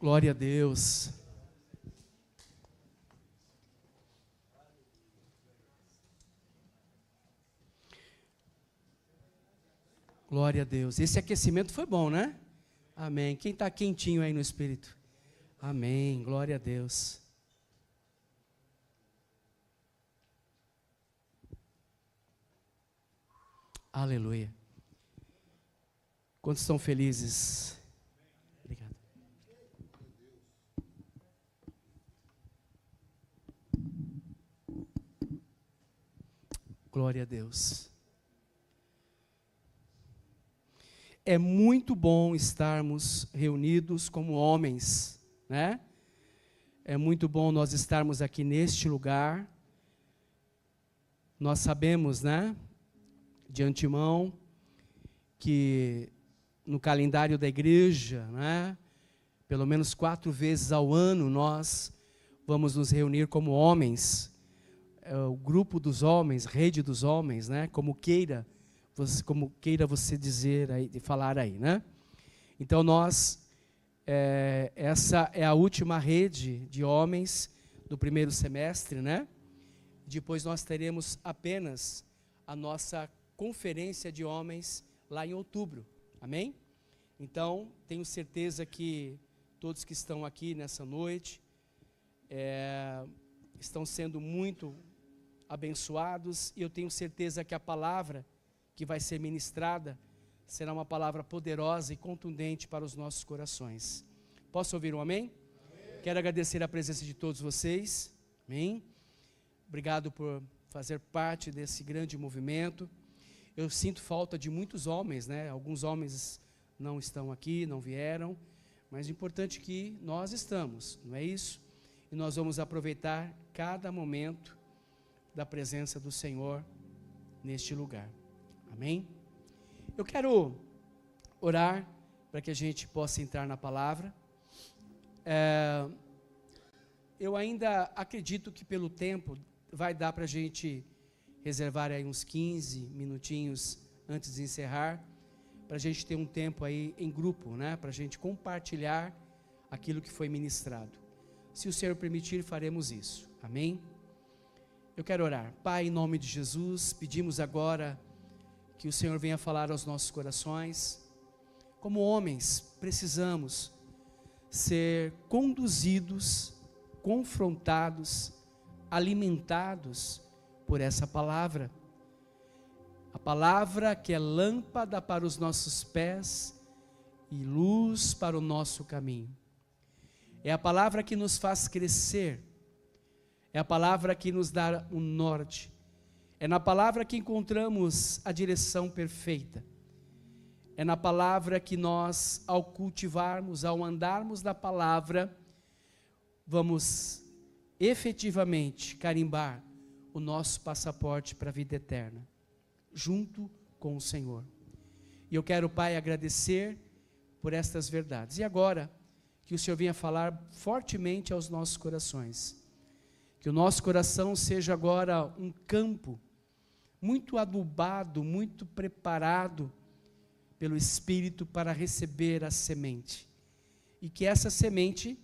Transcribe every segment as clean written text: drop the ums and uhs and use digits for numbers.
Glória a Deus. Glória a Deus. Esse aquecimento foi bom, né? Amém. Quem está quentinho aí no Espírito? Amém. Glória a Deus. Aleluia. Quantos estão felizes? Obrigado. Glória a Deus. É muito bom estarmos reunidos como homens, né? É muito bom nós estarmos aqui neste lugar. Nós sabemos, né, de antemão, que no calendário da igreja, né, pelo menos 4 vezes ao ano, nós vamos nos reunir como homens, o grupo dos homens, rede dos homens, né, como queira você dizer aí, falar aí, né? Então essa é a última rede de homens do primeiro semestre, né? Depois nós teremos apenas a nossa conferência de homens lá em outubro, amém? Então, tenho certeza que todos que estão aqui nessa noite estão sendo muito abençoados, e eu tenho certeza que a palavra que vai ser ministrada será uma palavra poderosa e contundente para os nossos corações. Posso ouvir um amém? Amém. Quero agradecer a presença de todos vocês, amém? Obrigado por fazer parte desse grande movimento. Eu sinto falta de muitos homens, né? Alguns homens não estão aqui, não vieram, mas o importante é que nós estamos, não é isso? E nós vamos aproveitar cada momento da presença do Senhor neste lugar. Amém? Eu quero orar para que a gente possa entrar na palavra. Eu ainda acredito que pelo tempo vai dar para a gente reservar aí uns 15 minutinhos antes de encerrar, para a gente ter um tempo aí em grupo, né? Para a gente compartilhar aquilo que foi ministrado. Se o Senhor permitir, faremos isso. Amém? Eu quero orar. Pai, em nome de Jesus, pedimos agora que o Senhor venha falar aos nossos corações. Como homens, precisamos ser conduzidos, confrontados, alimentados por essa palavra. A palavra que é lâmpada para os nossos pés e luz para o nosso caminho. É a palavra que nos faz crescer. É a palavra que nos dá um norte. É na palavra que encontramos a direção perfeita. É na palavra que nós, ao cultivarmos, ao andarmos da palavra, vamos efetivamente carimbar o nosso passaporte para a vida eterna, junto com o Senhor. E eu quero, Pai, agradecer por estas verdades. E agora, que o Senhor venha falar fortemente aos nossos corações. Que o nosso coração seja agora um campo muito adubado, muito preparado pelo Espírito para receber a semente. E que essa semente,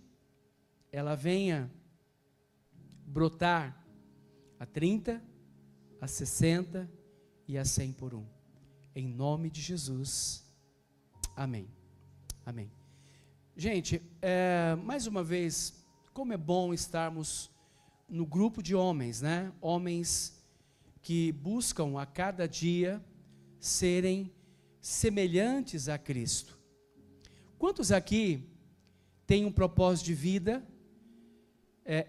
ela venha brotar a 30, a 60 e a 100 por 1. Em nome de Jesus. Amém. Amém. Gente, mais uma vez, como é bom estarmos no grupo de homens, né? Homens que buscam a cada dia serem semelhantes a Cristo. Quantos aqui têm um propósito de vida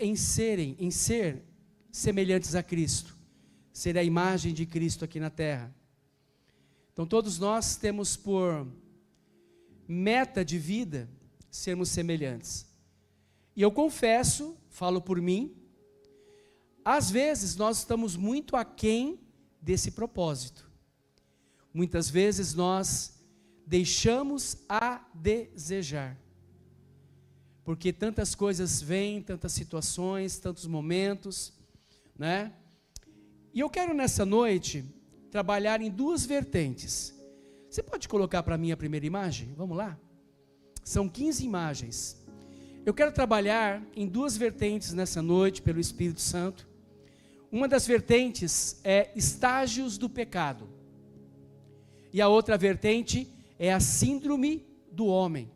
em ser semelhantes a Cristo, ser a imagem de Cristo aqui na terra? Então todos nós temos por meta de vida sermos semelhantes. E eu confesso, falo por mim, às vezes nós estamos muito aquém desse propósito. Muitas vezes nós deixamos a desejar. Porque tantas coisas vêm, tantas situações, tantos momentos, né? E eu quero nessa noite trabalhar em 2 vertentes. Você pode colocar para mim a primeira imagem? Vamos lá? São 15 imagens. Eu quero trabalhar em duas vertentes nessa noite, pelo Espírito Santo. Uma das vertentes é estágios do pecado. E a outra vertente é a síndrome do homem.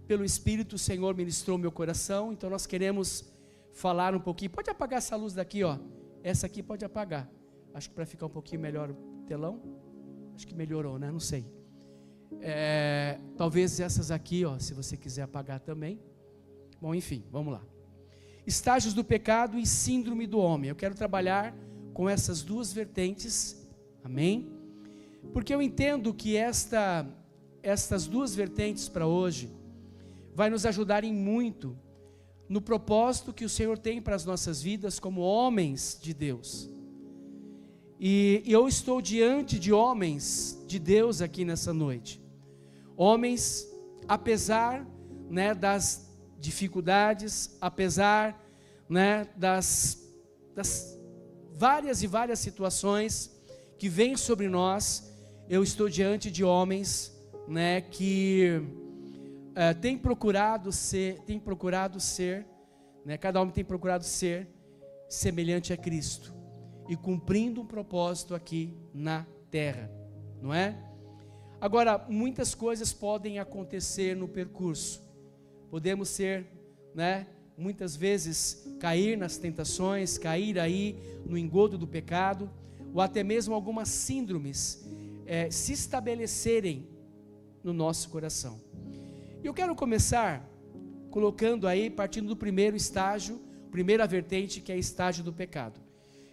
Pelo Espírito, o Senhor ministrou meu coração, então nós queremos falar um pouquinho. Pode apagar essa luz daqui, ó. Essa aqui pode apagar. Acho que para ficar um pouquinho melhor o telão. Acho que melhorou, né? Não sei. Talvez essas aqui, ó, se você quiser apagar também. Bom, enfim, vamos lá. Estágios do pecado e síndrome do homem. Eu quero trabalhar com essas duas vertentes. Amém? Porque eu entendo que estas duas vertentes para hoje vai nos ajudarem muito no propósito que o Senhor tem para as nossas vidas como homens de Deus. E eu estou diante de homens de Deus aqui nessa noite. Homens, apesar, das dificuldades, apesar, das várias e várias situações que vêm sobre nós, eu estou diante de homens, que tem procurado ser, cada homem tem procurado ser semelhante a Cristo e cumprindo um propósito aqui na terra, não é? Agora, muitas coisas podem acontecer no percurso. Podemos ser, muitas vezes cair nas tentações, cair aí no engodo do pecado, ou até mesmo algumas síndromes se estabelecerem no nosso coração. E eu quero começar colocando aí, partindo do primeiro estágio, primeira vertente, que é o estágio do pecado.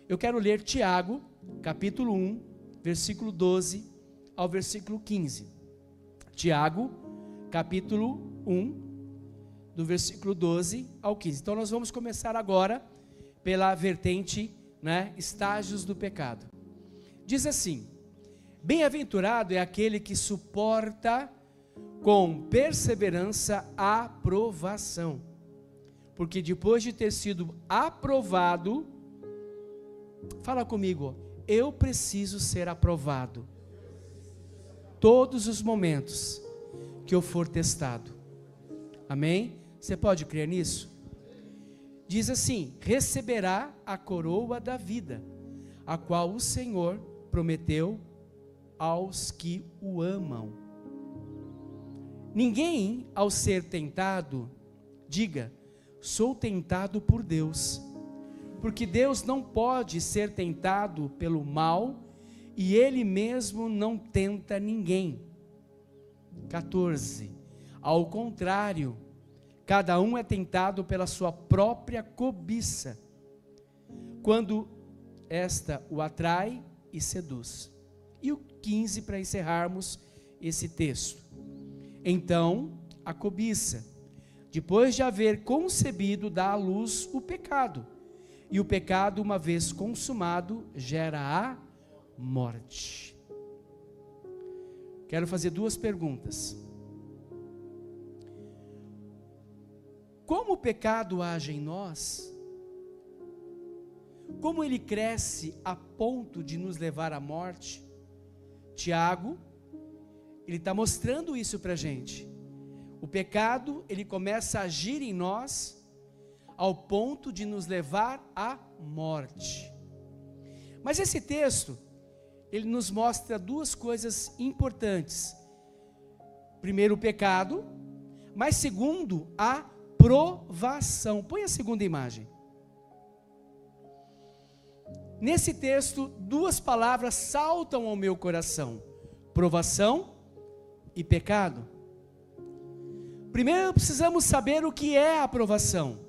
Eu quero ler Tiago, capítulo 1, versículo 12 ao versículo 15. Tiago, capítulo 1, do versículo 12 ao 15. Então nós vamos começar agora pela vertente, estágios do pecado. Diz assim: bem-aventurado é aquele que suporta com perseverança a provação, porque depois de ter sido aprovado, fala comigo, eu preciso ser aprovado todos os momentos que eu for testado. Amém? Você pode crer nisso? Diz assim: receberá a coroa da vida, a qual o Senhor prometeu aos que o amam. Ninguém, ao ser tentado, diga, sou tentado por Deus, porque Deus não pode ser tentado pelo mal, e Ele mesmo não tenta ninguém. 14. Ao contrário, cada um é tentado pela sua própria cobiça, quando esta o atrai e seduz. E o 15, para encerrarmos esse texto. Então, a cobiça, depois de haver concebido, dá à luz o pecado. E o pecado, uma vez consumado, gera a morte. Quero fazer duas perguntas. Como o pecado age em nós? Como ele cresce a ponto de nos levar à morte? Tiago, ele está mostrando isso para a gente. O pecado, ele começa a agir em nós ao ponto de nos levar à morte. Mas esse texto, ele nos mostra duas coisas importantes. Primeiro, o pecado, mas segundo, a provação. Põe a segunda imagem. Nesse texto, duas palavras saltam ao meu coração: provação e pecado. Primeiro precisamos saber o que é a provação,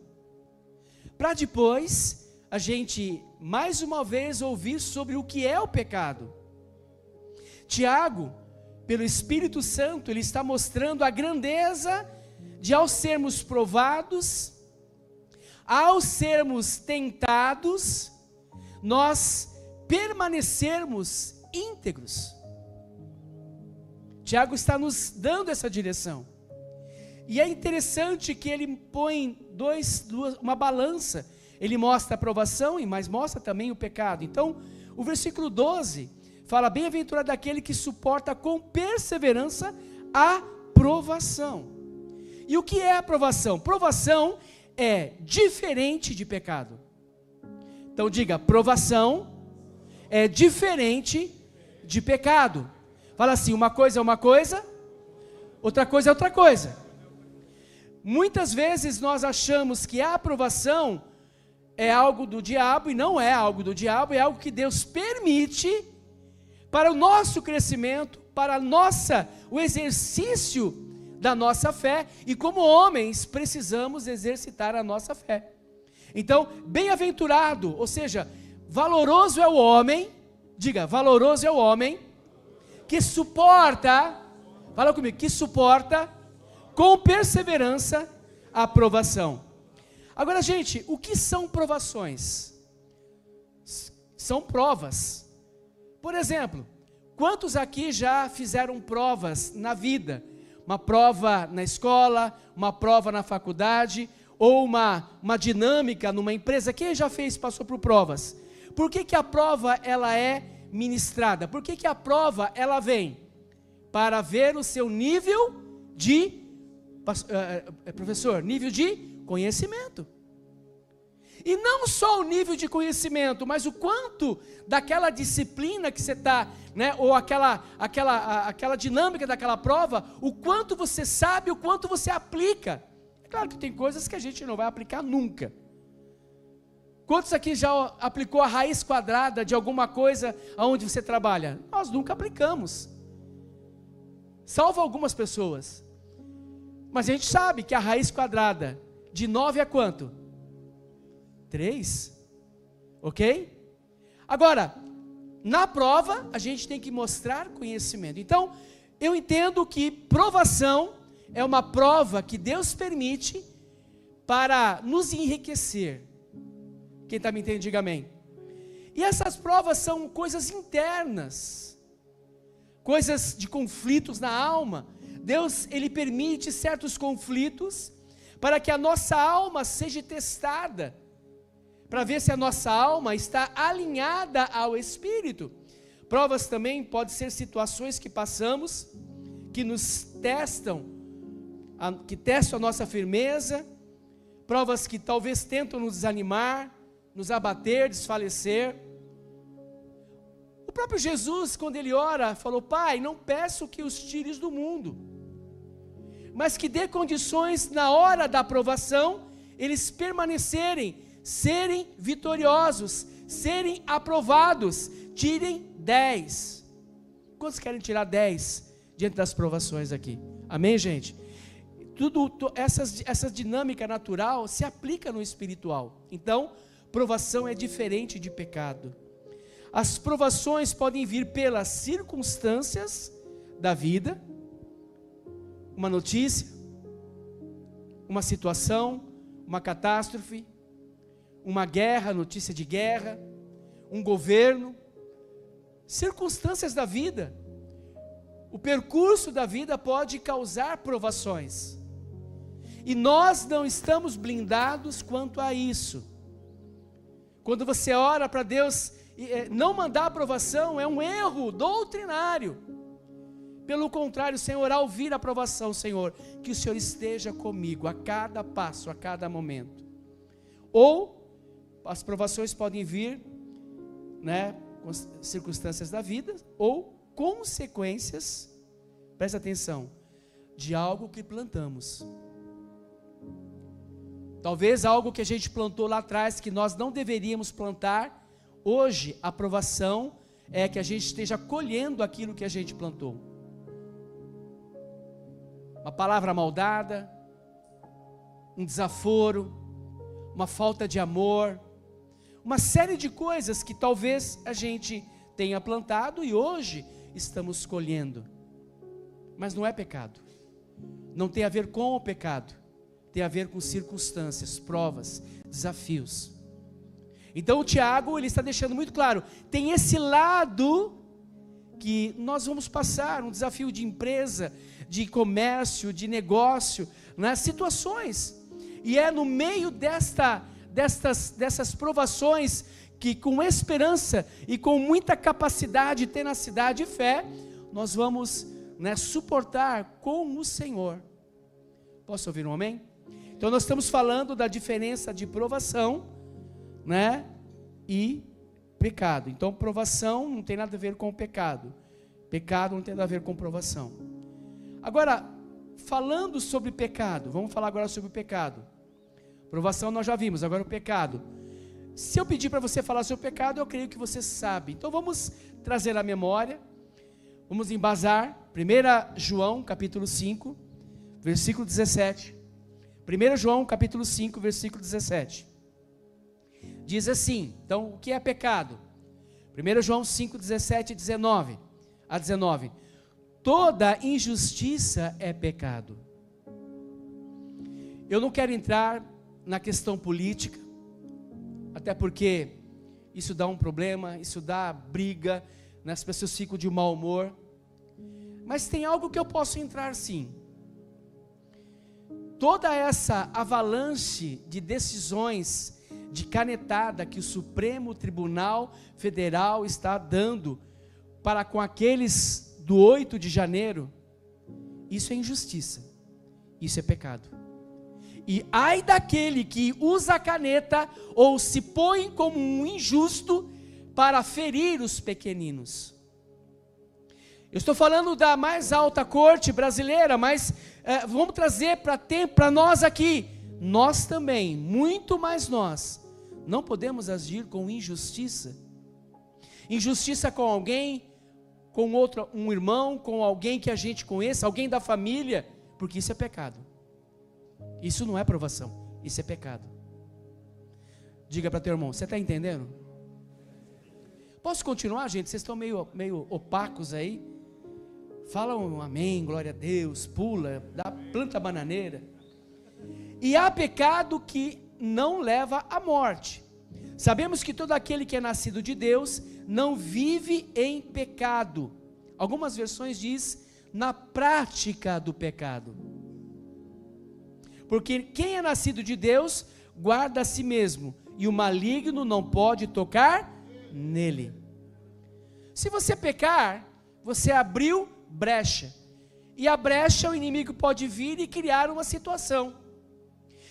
para depois a gente mais uma vez ouvir sobre o que é o pecado. Tiago, pelo Espírito Santo, ele está mostrando a grandeza de, ao sermos provados, ao sermos tentados, nós permanecermos íntegros. Tiago está nos dando essa direção. E é interessante que ele põe uma balança. Ele mostra a aprovação, mas mostra também o pecado. Então, o versículo 12 fala: bem-aventurado aquele que suporta com perseverança a provação. E o que é aprovação? Provação é diferente de pecado. Então diga, provação é diferente de pecado. Fala assim, uma coisa é uma coisa, outra coisa é outra coisa. Muitas vezes nós achamos que a aprovação é algo do diabo, e não é algo do diabo, é algo que Deus permite para o nosso crescimento, para o exercício da nossa fé, e como homens precisamos exercitar a nossa fé. Então, bem-aventurado, ou seja, valoroso é o homem, diga, valoroso é o homem, que suporta, fala comigo, que suporta com perseverança a provação. Agora, gente, o que são provações? São provas. Por exemplo, quantos aqui já fizeram provas na vida? Uma prova na escola, uma prova na faculdade, ou uma dinâmica numa empresa? Quem já fez, passou por provas? Por que a prova ela é ministrada? Por que a prova ela vem? Para ver o seu nível de, professor, nível de conhecimento. E não só o nível de conhecimento, mas o quanto daquela disciplina que você está, né, ou aquela dinâmica daquela prova, o quanto você sabe, o quanto você aplica. É claro que tem coisas que a gente não vai aplicar nunca. Quantos aqui já aplicou a raiz quadrada de alguma coisa aonde você trabalha? Nós nunca aplicamos. Salvo algumas pessoas. Mas a gente sabe que a raiz quadrada de 9 é quanto? 3. Ok? Agora, na prova, a gente tem que mostrar conhecimento. Então, eu entendo que provação é uma prova que Deus permite para nos enriquecer. Quem está me entendendo, diga amém. E essas provas são coisas internas, coisas de conflitos na alma. Deus, Ele permite certos conflitos para que a nossa alma seja testada, para ver se a nossa alma está alinhada ao Espírito. Provas também podem ser situações que passamos, que nos testam, que testam a nossa firmeza, provas que talvez tentam nos desanimar, nos abater, desfalecer. O próprio Jesus, quando ele ora, falou: Pai, não peço que os tires do mundo, mas que dê condições na hora da aprovação, eles permanecerem, serem vitoriosos, serem aprovados. Tirem 10. Quantos querem tirar 10 diante das provações aqui? Amém, gente? Essa dinâmica natural se aplica no espiritual. Então, provação é diferente de pecado. As provações podem vir pelas circunstâncias da vida, uma notícia, uma situação, uma catástrofe, uma guerra, notícia de guerra, um governo, circunstâncias da vida. O percurso da vida pode causar provações, e nós não estamos blindados quanto a isso. Quando você ora para Deus não mandar aprovação, é um erro doutrinário. Pelo contrário, Senhor, ao ouvir a aprovação, Senhor, que o Senhor esteja comigo a cada passo, a cada momento. Ou as provações podem vir, né, com circunstâncias da vida, ou consequências, presta atenção, de algo que plantamos. Talvez algo que a gente plantou lá atrás, que nós não deveríamos plantar. Hoje a provação é que a gente esteja colhendo aquilo que a gente plantou. Uma palavra maldada, um desaforo, uma falta de amor, uma série de coisas que talvez a gente tenha plantado e hoje estamos colhendo. Mas não é pecado, não tem a ver com o pecado, tem a ver com circunstâncias, provas, desafios. Então o Tiago, ele está deixando muito claro, tem esse lado que nós vamos passar, um desafio de empresa, de comércio, de negócio, nas situações, e é no meio dessas provações, que com esperança e com muita capacidade, tenacidade e fé, nós vamos, né, suportar com o Senhor, Posso ouvir um amém? Então nós estamos falando da diferença de provação, né, e pecado. Então provação não tem nada a ver com pecado. Pecado não tem nada a ver com provação. Agora, falando sobre pecado, vamos falar agora sobre o pecado. Provação nós já vimos, agora o pecado. Se eu pedir para você falar sobre o pecado, eu creio que você sabe. Então vamos trazer a memória, vamos embasar 1 João capítulo 5, versículo 17. 1 João capítulo 5, versículo 17. Diz assim, então o que é pecado? 1 João 5, 17 e 19 a 19. Toda injustiça é pecado. Eu não quero entrar na questão política, até porque isso dá um problema, isso dá briga, né? As pessoas ficam de mau humor. Mas tem algo que eu posso entrar sim. Toda essa avalanche de decisões de canetada que o Supremo Tribunal Federal está dando para com aqueles do 8 de janeiro, isso é injustiça, isso é pecado. E ai daquele que usa a caneta ou se põe como um injusto para ferir os pequeninos. Eu estou falando da mais alta corte brasileira, mas vamos trazer para nós aqui. Nós também, muito mais nós, não podemos agir com injustiça. Injustiça com alguém, com outro, um irmão, com alguém que a gente conheça, alguém da família, porque isso é pecado. Isso não é provação, isso é pecado. Diga para teu irmão, você está entendendo? Posso continuar, gente? Vocês estão meio opacos aí. Fala um amém, glória a Deus, pula, planta a bananeira. E há pecado que não leva à morte. Sabemos que todo aquele que é nascido de Deus não vive em pecado. Algumas versões diz na prática do pecado. Porque quem é nascido de Deus guarda a si mesmo, e o maligno não pode tocar nele. Se você pecar, você abriu brecha, e a brecha o inimigo pode vir e criar uma situação.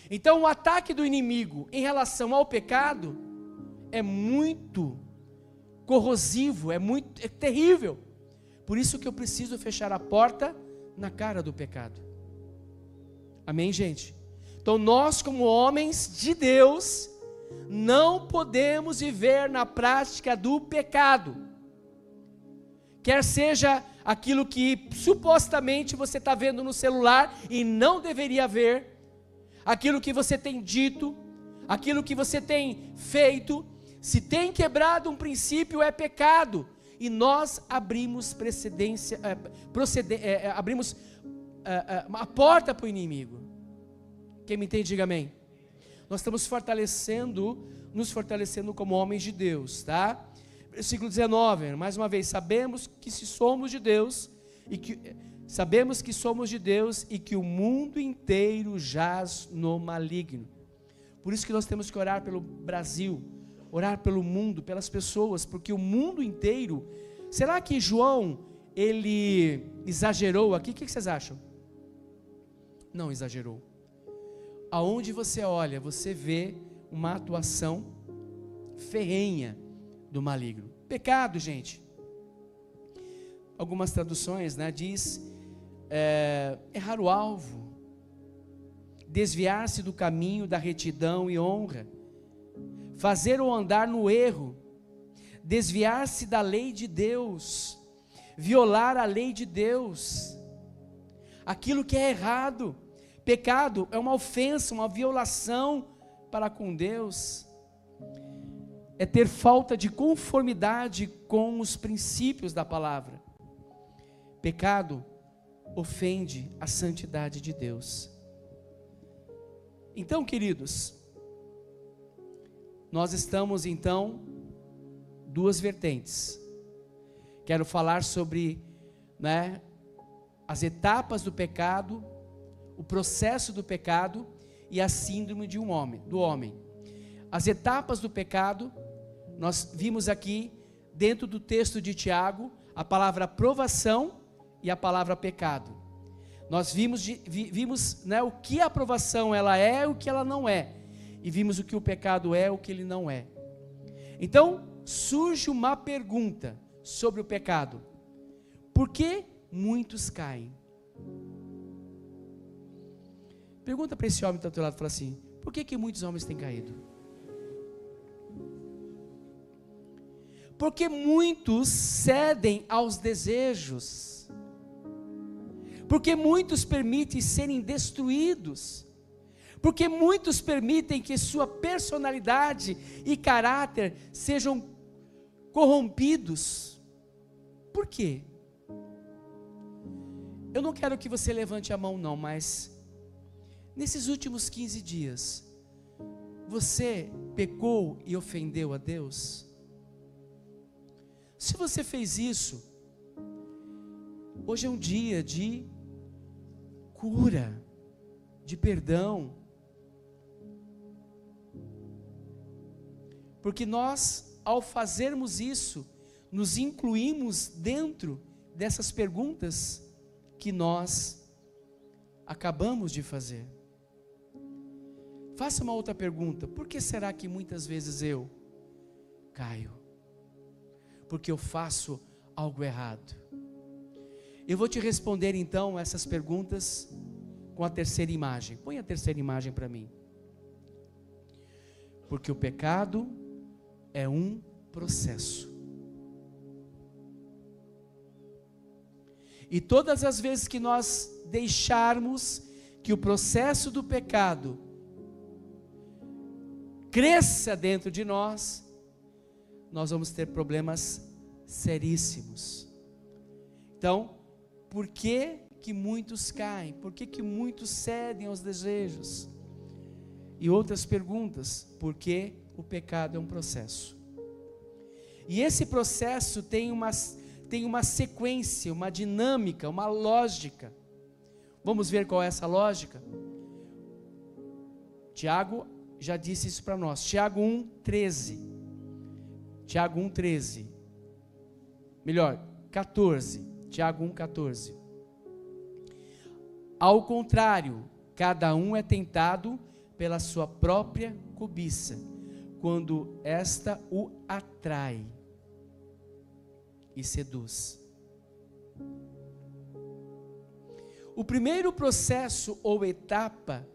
Então o ataque do inimigo em relação ao pecado é muito corrosivo, é terrível. Por isso que eu preciso fechar a porta na cara do pecado. Amém, gente? Então nós, como homens de Deus, não podemos viver na prática do pecado. Quer seja aquilo que supostamente você está vendo no celular e não deveria ver, aquilo que você tem dito, aquilo que você tem feito, se tem quebrado um princípio é pecado, e nós abrimos abrimos a porta para o inimigo. Quem me entende, diga amém. Nós estamos nos fortalecendo como homens de Deus, tá? Versículo 19, mais uma vez, sabemos que somos de Deus e que o mundo inteiro jaz no maligno. Por isso que nós temos que orar pelo Brasil, orar pelo mundo, pelas pessoas, porque o mundo inteiro. Será que João ele exagerou aqui? O que vocês acham? Não exagerou. Aonde você olha, você vê uma atuação ferrenha do maligno. Pecado, gente. Algumas traduções, né, diz errar o alvo, desviar-se do caminho da retidão e honra, fazer ou andar no erro, desviar-se da lei de Deus, violar a lei de Deus, aquilo que é errado. Pecado é uma ofensa, uma violação para com Deus, é ter falta de conformidade com os princípios da palavra. Pecado ofende a santidade de Deus. Então, queridos, nós estamos então duas vertentes. Quero falar sobre, né, as etapas do pecado, o processo do pecado e a síndrome do homem. As etapas do pecado, nós vimos aqui dentro do texto de Tiago a palavra provação e a palavra pecado. Nós vimos, né, o que a aprovação ela é, o que ela não é. E vimos o que o pecado é, o que ele não é. Então, surge uma pergunta sobre o pecado. Por que muitos caem? Pergunta para esse homem que está ao teu lado, fala assim: por que muitos homens têm caído? Porque muitos cedem aos desejos. Porque muitos permitem serem destruídos. Porque muitos permitem que sua personalidade e caráter sejam corrompidos. Por quê? Eu não quero que você levante a mão não, mas nesses últimos 15 dias, você pecou e ofendeu a Deus? Se você fez isso, hoje é um dia de cura, de perdão. Porque nós, ao fazermos isso, nos incluímos dentro dessas perguntas que nós acabamos de fazer. Faça uma outra pergunta: por que será que muitas vezes eu caio? Porque eu faço algo errado. Eu vou te responder então essas perguntas com a terceira imagem. Põe a terceira imagem para mim. Porque o pecado é um processo. E todas as vezes que nós deixarmos que o processo do pecado cresça dentro de nós, nós vamos ter problemas seríssimos. Então, por que muitos caem? Por que muitos cedem aos desejos? E outras perguntas: porque o pecado é um processo. E esse processo tem uma sequência, uma dinâmica, uma lógica. Vamos ver qual é essa lógica? Tiago já disse isso para nós. Tiago 1:13. Tiago 1:13. Melhor, 14. Tiago 1:14. Ao contrário, cada um é tentado pela sua própria cobiça, quando esta o atrai e seduz. O primeiro processo ou etapa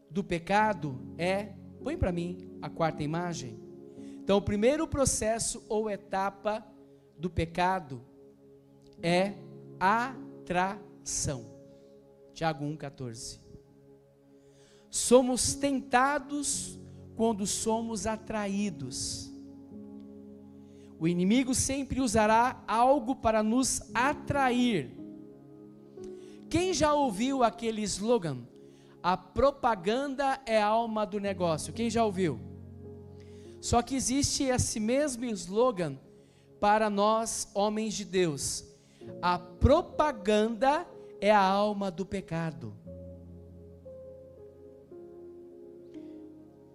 do pecado é, põe para mim a quarta imagem. Então, o primeiro processo ou etapa do pecado é atração. Tiago 1:14. Somos tentados quando somos atraídos. O inimigo sempre usará algo para nos atrair. Quem já ouviu aquele slogan? A propaganda é a alma do negócio. Quem já ouviu? Só que existe esse mesmo slogan para nós, homens de Deus. A propaganda é a alma do pecado.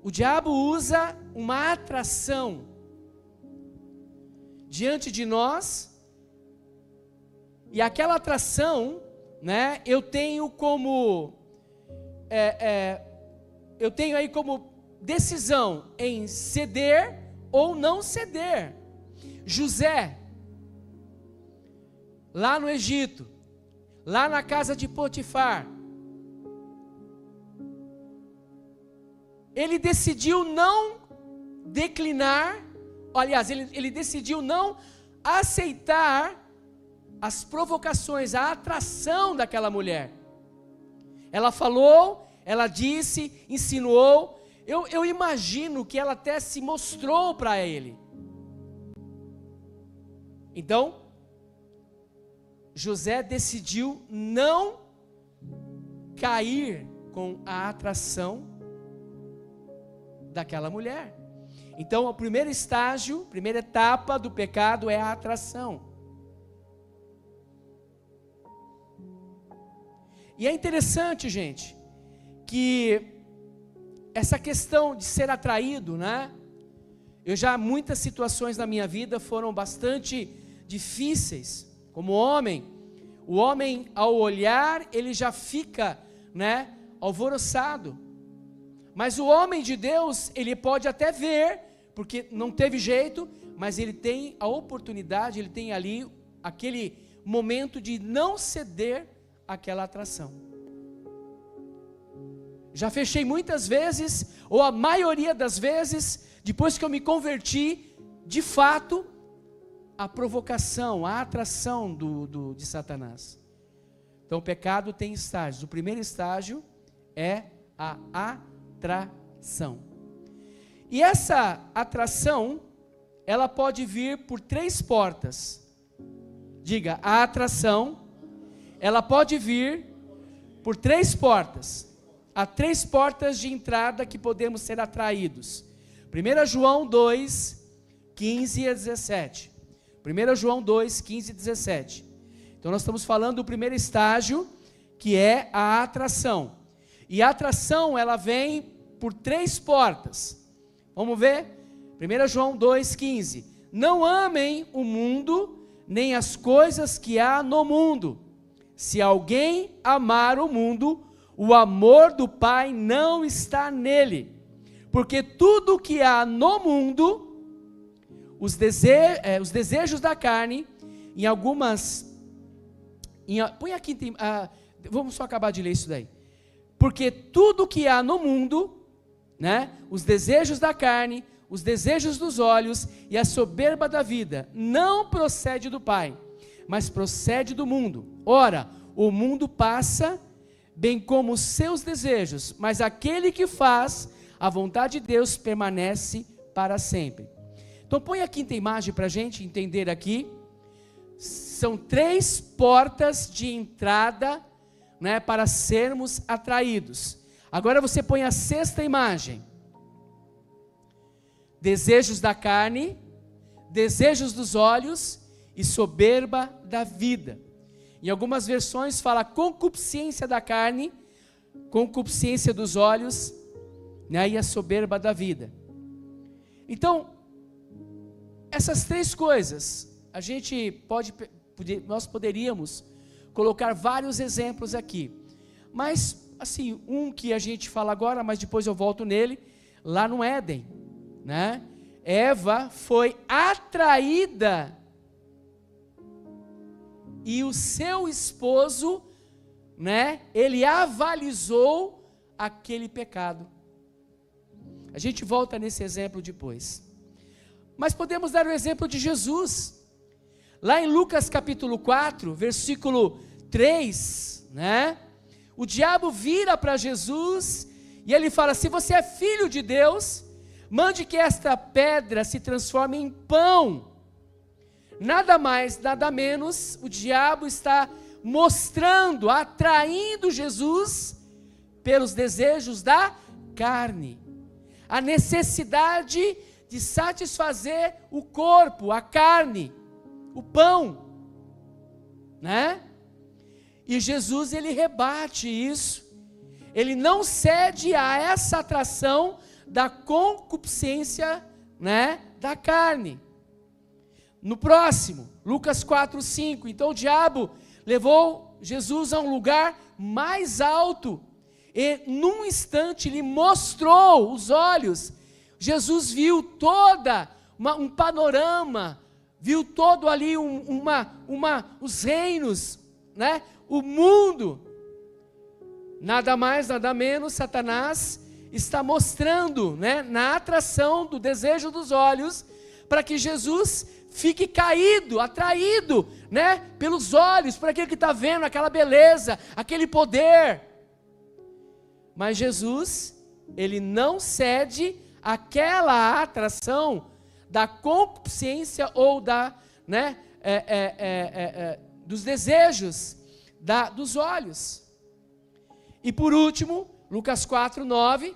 O diabo usa uma atração diante de nós, e aquela atração, né, eu tenho aí como decisão em ceder ou não ceder. José, lá no Egito, lá na casa de Potifar, ele decidiu não declinar, aliás, ele decidiu não aceitar as provocações, a atração daquela mulher. Ela falou, ela disse, insinuou, eu imagino que ela até se mostrou para ele. Então, José decidiu não cair com a atração daquela mulher. Então, o primeiro estágio, primeira etapa do pecado é a atração. E é interessante, gente, que essa questão de ser atraído, né? Muitas situações na minha vida foram bastante difíceis. Como homem, O homem, ao olhar, ele já fica, alvoroçado. Mas o homem de Deus, ele pode até ver, porque não teve jeito, mas ele tem a oportunidade, ele tem ali aquele momento de não ceder àquela atração. Já fechei muitas vezes, ou a maioria das vezes, depois que eu me converti, de fato, a provocação, a atração de Satanás. Então o pecado tem estágios. O primeiro estágio é a atração. E essa atração, ela pode vir por 3 portas. Diga, a atração, ela pode vir por 3 portas. Há 3 portas de entrada que podemos ser atraídos. 1 João 2, 15 a 17. 1 João 2, 15 e 17. Então nós estamos falando do primeiro estágio, que é a atração. E a atração, ela vem por 3 portas. Vamos ver? 1 João 2, 15. Não amem o mundo, nem as coisas que há no mundo. Se alguém amar o mundo, o amor do Pai não está nele. Porque tudo que há no mundo, os desejos da carne, põe aqui, vamos só acabar de ler isso daí. Porque tudo que há no mundo, os desejos da carne, os desejos dos olhos e a soberba da vida, não procede do Pai, mas procede do mundo. Ora, o mundo passa, bem como os seus desejos, mas aquele que faz a vontade de Deus permanece para sempre. Então põe a quinta imagem para a gente entender aqui. São 3 portas de entrada, para sermos atraídos. Agora você põe a 6ª imagem. Desejos da carne, desejos dos olhos e soberba da vida. Em algumas versões fala concupiscência da carne, concupiscência dos olhos, e a soberba da vida. Então, essas 3 coisas, nós poderíamos colocar vários exemplos aqui. Mas, assim, um que a gente fala agora, mas depois eu volto nele, lá no Éden, Eva foi atraída e o seu esposo, ele avalizou aquele pecado. A gente volta nesse exemplo depois. Mas podemos dar o exemplo de Jesus. Lá em Lucas capítulo 4, versículo 3, o diabo vira para Jesus e ele fala: se você é filho de Deus, mande que esta pedra se transforme em pão. Nada mais, nada menos, o diabo está mostrando, atraindo Jesus pelos desejos da carne. A necessidade de satisfazer o corpo, a carne, o pão, E Jesus, ele rebate isso. Ele não cede a essa atração da concupiscência, da carne. No próximo, Lucas 4, 5. Então o diabo levou Jesus a um lugar mais alto. E num instante lhe mostrou os olhos. Jesus viu um panorama, viu todo ali os reinos, o mundo. Nada mais, nada menos, Satanás está mostrando, na atração do desejo dos olhos, para que Jesus fique caído, atraído, pelos olhos, por aquele que está vendo, aquela beleza, aquele poder. Mas Jesus, ele não cede àquela atração da concupiscência ou dos desejos dos olhos. E por último, Lucas 4, 9,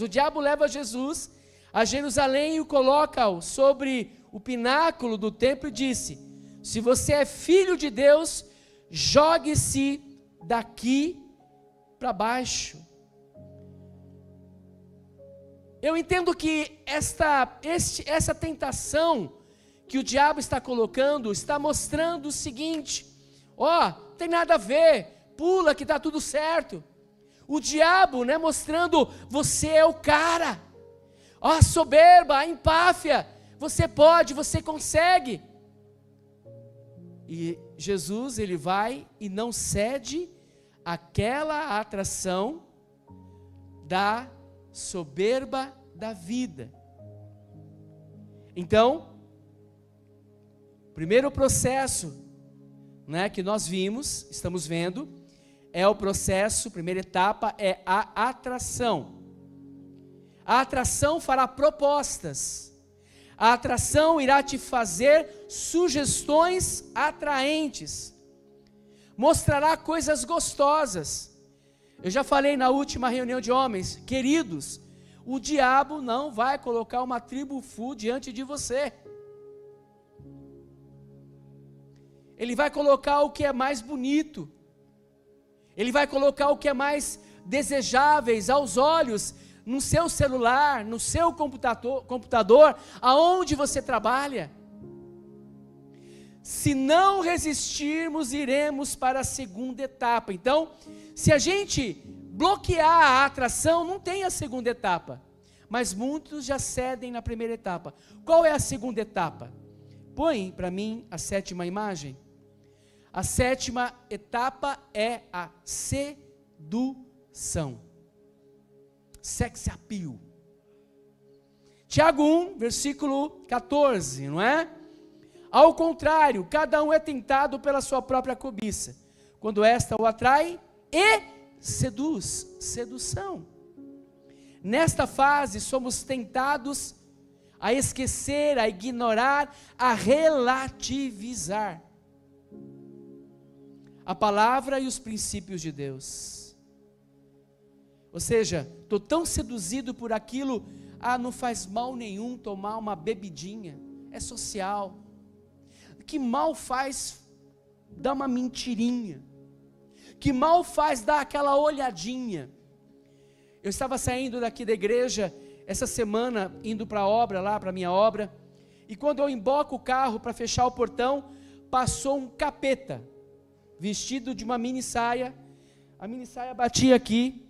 o diabo leva Jesus a Jerusalém e o coloca sobre o pináculo do templo e disse: se você é filho de Deus, jogue-se daqui para baixo. Eu entendo que essa tentação que o diabo está colocando, está mostrando o seguinte: ó, não tem nada a ver, pula que está tudo certo. O diabo, né, mostrando, você é o cara, ó, a soberba, a empáfia, você pode, você consegue. E Jesus, ele vai e não cede àquela atração da soberba da vida. Então, primeiro processo, né, que nós vimos, estamos vendo, é o processo, primeira etapa é a atração. A atração fará propostas. A atração irá te fazer sugestões atraentes. Mostrará coisas gostosas. Eu já falei na última reunião de homens, queridos, o diabo não vai colocar uma tribo full diante de você. Ele vai colocar o que é mais bonito. Ele vai colocar o que é mais desejáveis aos olhos, no seu celular, no seu computador, aonde você trabalha. Se não resistirmos, iremos para a segunda etapa. Então, se a gente bloquear a atração, não tem a segunda etapa. Mas muitos já cedem na primeira etapa. Qual é a segunda etapa? Põe para mim a 7ª imagem. A 7ª etapa é a sedução. Sex appeal. Tiago 1, versículo 14, não é? Ao contrário, cada um é tentado pela sua própria cobiça, quando esta o atrai e seduz. Sedução. Nesta fase somos tentados a esquecer, a ignorar, a relativizar a palavra e os princípios de Deus. Ou seja, estou tão seduzido por aquilo, não faz mal nenhum tomar uma bebidinha, é social. Que mal faz dar uma mentirinha? Que mal faz dar aquela olhadinha? Eu estava saindo daqui da igreja essa semana, indo para a obra, lá para a minha obra, e quando eu emboco o carro para fechar o portão, passou um capeta, vestido de uma mini saia, a mini saia batia aqui,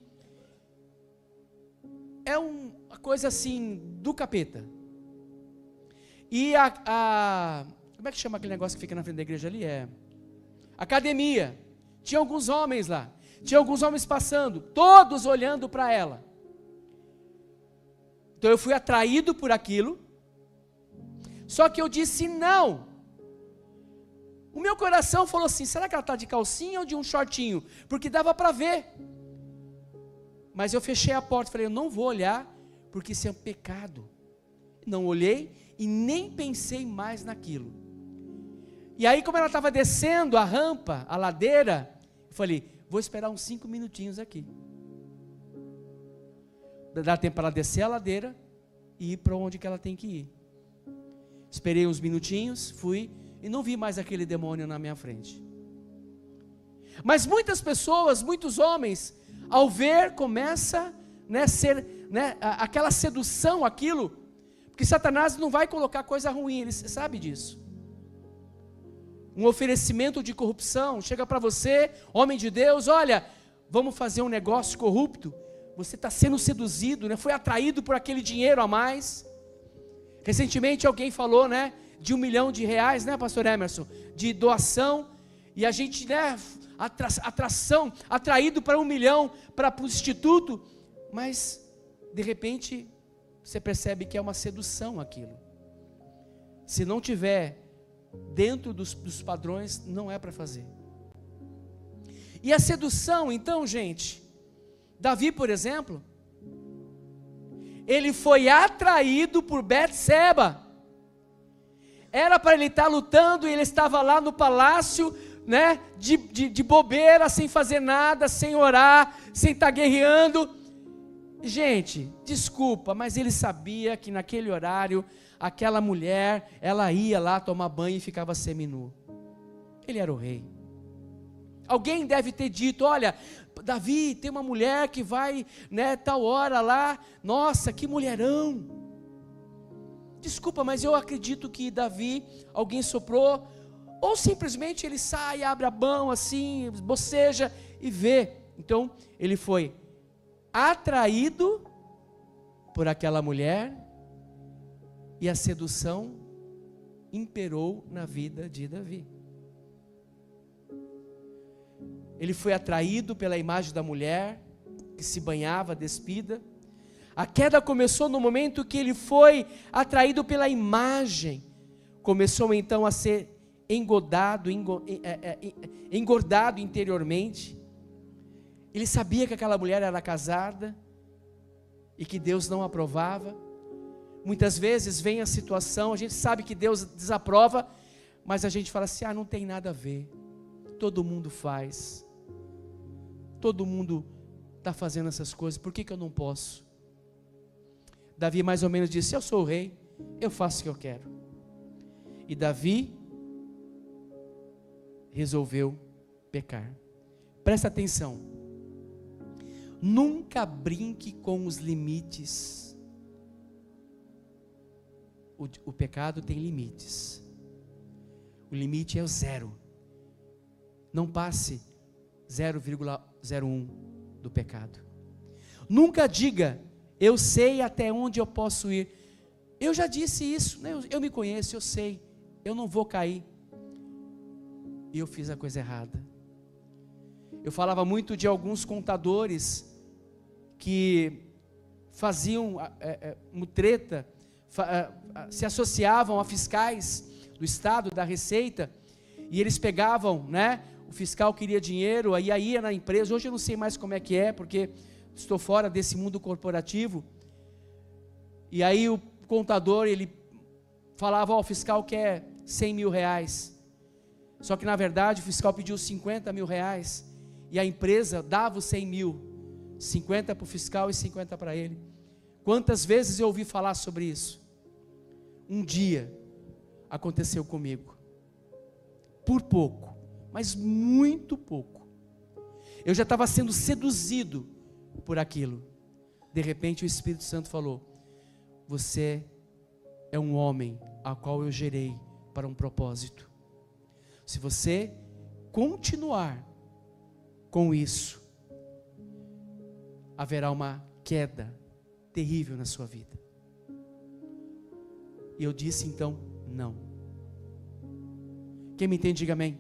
é uma coisa assim, do capeta, e como é que chama aquele negócio que fica na frente da igreja ali? Academia, tinha alguns homens lá, tinha alguns homens passando, todos olhando para ela, então eu fui atraído por aquilo, só que eu disse não. O meu coração falou assim, será que ela está de calcinha ou de um shortinho? Porque dava para ver. Mas eu fechei a porta, falei, eu não vou olhar, porque isso é um pecado. Não olhei e nem pensei mais naquilo. E aí, como ela estava descendo a rampa, a ladeira, eu falei, vou esperar uns 5 minutinhos aqui. Dá tempo para ela descer a ladeira e ir para onde que ela tem que ir. Esperei uns minutinhos, fui e não vi mais aquele demônio na minha frente. Mas muitas pessoas, muitos homens, ao ver, começa a ser aquela sedução, aquilo, porque Satanás não vai colocar coisa ruim, ele sabe disso. Um oferecimento de corrupção, chega para você, homem de Deus, olha, vamos fazer um negócio corrupto, você está sendo seduzido, foi atraído por aquele dinheiro a mais. Recentemente alguém falou, de R$1 milhão, pastor Emerson, de doação, e a gente, atração, atraído para 1 milhão, para o instituto, mas, de repente, você percebe que é uma sedução aquilo. Se não tiver dentro dos padrões, não é para fazer. E a sedução, então, gente, Davi, por exemplo, ele foi atraído por Betseba. Era para ele estar lutando, e ele estava lá no palácio, de bobeira, sem fazer nada, sem orar, sem estar guerreando. Gente, desculpa, mas ele sabia que naquele horário, aquela mulher, ela ia lá tomar banho e ficava seminu. Ele era o rei. Alguém deve ter dito, olha, Davi, tem uma mulher que vai, tal hora lá, nossa, que mulherão. desculpa, mas eu acredito que Davi, alguém soprou, ou simplesmente ele sai, abre a mão assim, boceja e vê. Então, ele foi atraído por aquela mulher e a sedução imperou na vida de Davi. Ele foi atraído pela imagem da mulher que se banhava despida. A queda começou no momento que ele foi atraído pela imagem. Começou então a ser engordado interiormente. Ele sabia que aquela mulher era casada e que Deus não aprovava. Muitas vezes vem a situação, a gente sabe que Deus desaprova, mas a gente fala assim, não tem nada a ver. Todo mundo faz. Todo mundo está fazendo essas coisas, por que eu não posso? Davi mais ou menos disse, eu sou o rei, eu faço o que eu quero. E Davi resolveu pecar. Presta atenção. Nunca brinque com os limites. O pecado tem limites. O limite é o 0. Não passe 0,01 do pecado. Nunca diga, eu sei até onde eu posso ir. Eu já disse isso, né? Eu me conheço, eu sei, eu não vou cair. E eu fiz a coisa errada. Eu falava muito de alguns contadores que faziam mutreta, se associavam a fiscais do Estado, da Receita, e eles pegavam, né? O fiscal queria dinheiro, aí ia na empresa. Hoje eu não sei mais como é que é, porque estou fora desse mundo corporativo. E aí o contador, ele falava, o fiscal quer 100 mil reais. Só que na verdade o fiscal pediu 50 mil reais. E a empresa dava os 100 mil. 50 para o fiscal e 50 para ele. Quantas vezes eu ouvi falar sobre isso? Um dia aconteceu comigo. Por pouco, mas muito pouco. Eu já estava sendo seduzido por aquilo. De repente o Espírito Santo falou, você é um homem a qual eu gerei para um propósito. Se você continuar com isso, haverá uma queda terrível na sua vida. E eu disse então, não. Quem me entende, diga amém.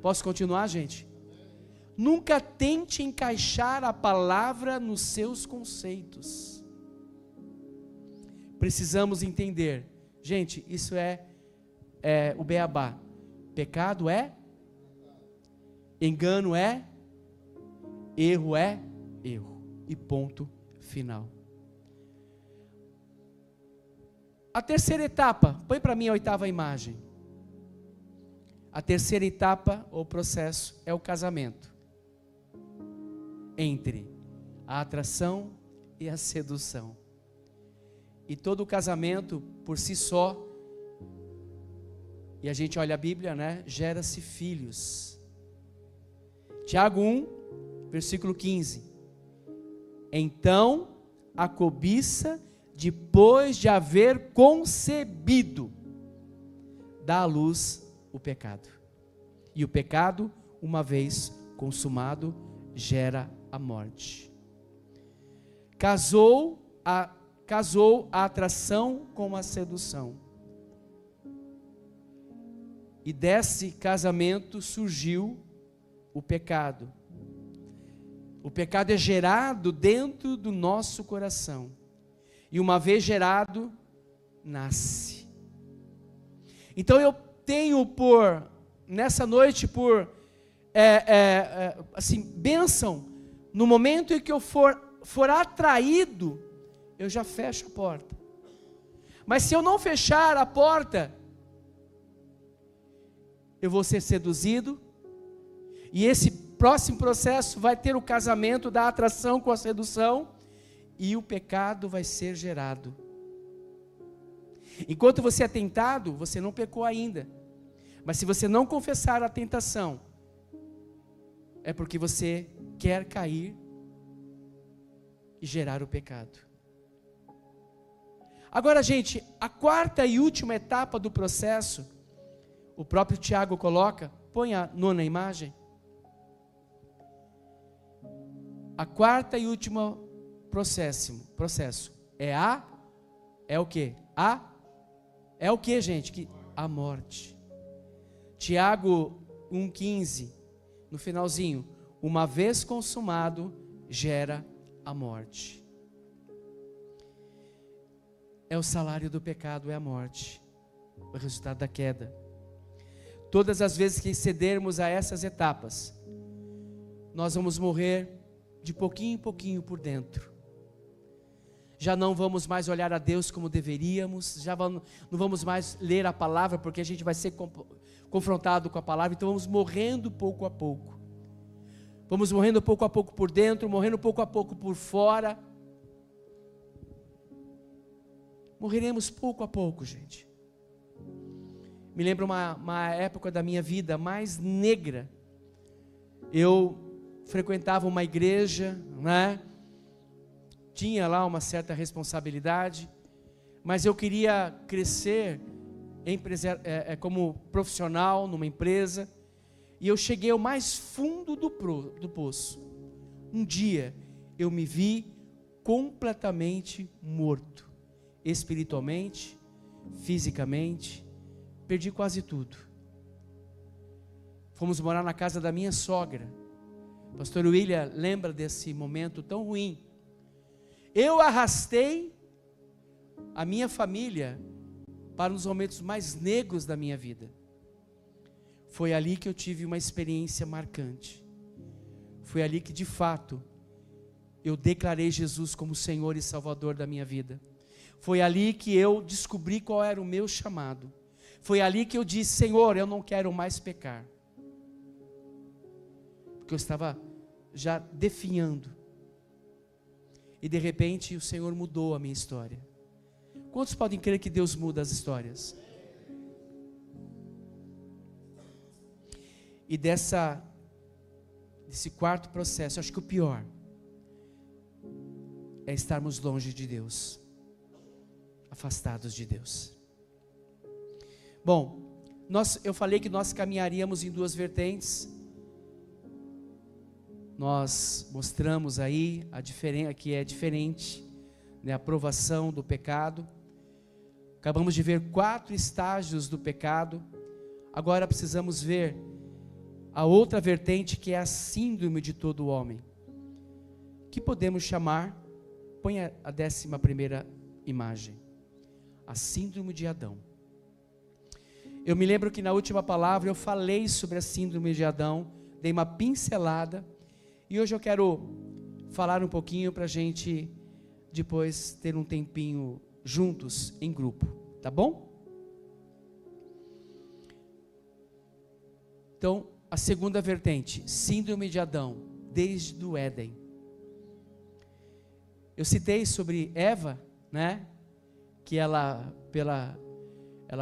Posso continuar, gente? Nunca tente encaixar a palavra nos seus conceitos. Precisamos entender. Gente, isso é o beabá. Pecado é, engano é, erro é erro. E ponto final. A terceira etapa, põe para mim a 8ª imagem. A terceira etapa ou processo é o casamento. Entre a atração e a sedução. E todo casamento por si só, e a gente olha a Bíblia, né? Gera-se filhos. Tiago 1, versículo 15. Então a cobiça, depois de haver concebido, dá à luz o pecado. E o pecado, uma vez consumado, gera a morte. Casou a atração com a sedução. E desse casamento surgiu o pecado. O pecado é gerado dentro do nosso coração. E uma vez gerado, nasce. Então eu tenho nessa noite, assim, bênção, no momento em que eu for atraído, eu já fecho a porta. Mas se eu não fechar a porta, eu vou ser seduzido, e esse próximo processo vai ter o casamento da atração com a sedução, e o pecado vai ser gerado. Enquanto você é tentado, você não pecou ainda. Mas se você não confessar a tentação, é porque você quer cair e gerar o pecado. Agora, gente, a quarta e última etapa do processo, o próprio Tiago coloca, põe a nona imagem. A quarta e última processo é o quê? É o quê, gente? A morte. Tiago 1,15, no finalzinho, uma vez consumado, gera a morte. É o salário do pecado, é a morte, o resultado da queda. Todas as vezes que cedermos a essas etapas, nós vamos morrer de pouquinho em pouquinho por dentro. Já não vamos mais olhar a Deus como deveríamos, não vamos mais ler a palavra, porque a gente vai ser confrontado com a palavra, então vamos morrendo pouco a pouco. Vamos morrendo pouco a pouco por dentro, morrendo pouco a pouco por fora. Morreremos pouco a pouco, gente. Me lembro uma época da minha vida mais negra. Eu frequentava uma igreja, né? Tinha lá uma certa responsabilidade, mas eu queria crescer como profissional numa empresa, e eu cheguei ao mais fundo do poço. Um dia eu me vi completamente morto, espiritualmente, fisicamente, perdi quase tudo. Fomos morar na casa da minha sogra. Pastor William lembra desse momento tão ruim. Eu arrastei a minha família para os momentos mais negros da minha vida. Foi ali que eu tive uma experiência marcante. Foi ali que de fato eu declarei Jesus como Senhor e Salvador da minha vida. Foi ali que eu descobri qual era o meu chamado. Foi ali que eu disse: Senhor, eu não quero mais pecar. Porque eu estava já definhando. E de repente o Senhor mudou a minha história. Quantos podem crer que Deus muda as histórias? E desse quarto processo, acho que o pior é estarmos longe de Deus, afastados de Deus. Bom, eu falei que nós caminharíamos em duas vertentes. Nós mostramos aí que é diferente, né, a provação do pecado. Acabamos de ver 4 estágios do pecado. Agora precisamos ver a outra vertente, que é a síndrome de todo homem, que podemos chamar, põe a 11ª imagem, a síndrome de Adão. Eu me lembro que na última palavra eu falei sobre a síndrome de Adão, dei uma pincelada, e hoje eu quero falar um pouquinho para a gente depois ter um tempinho juntos em grupo, tá bom? Então, a segunda vertente, síndrome de Adão, desde o Éden. Eu citei sobre Eva, né? Que ela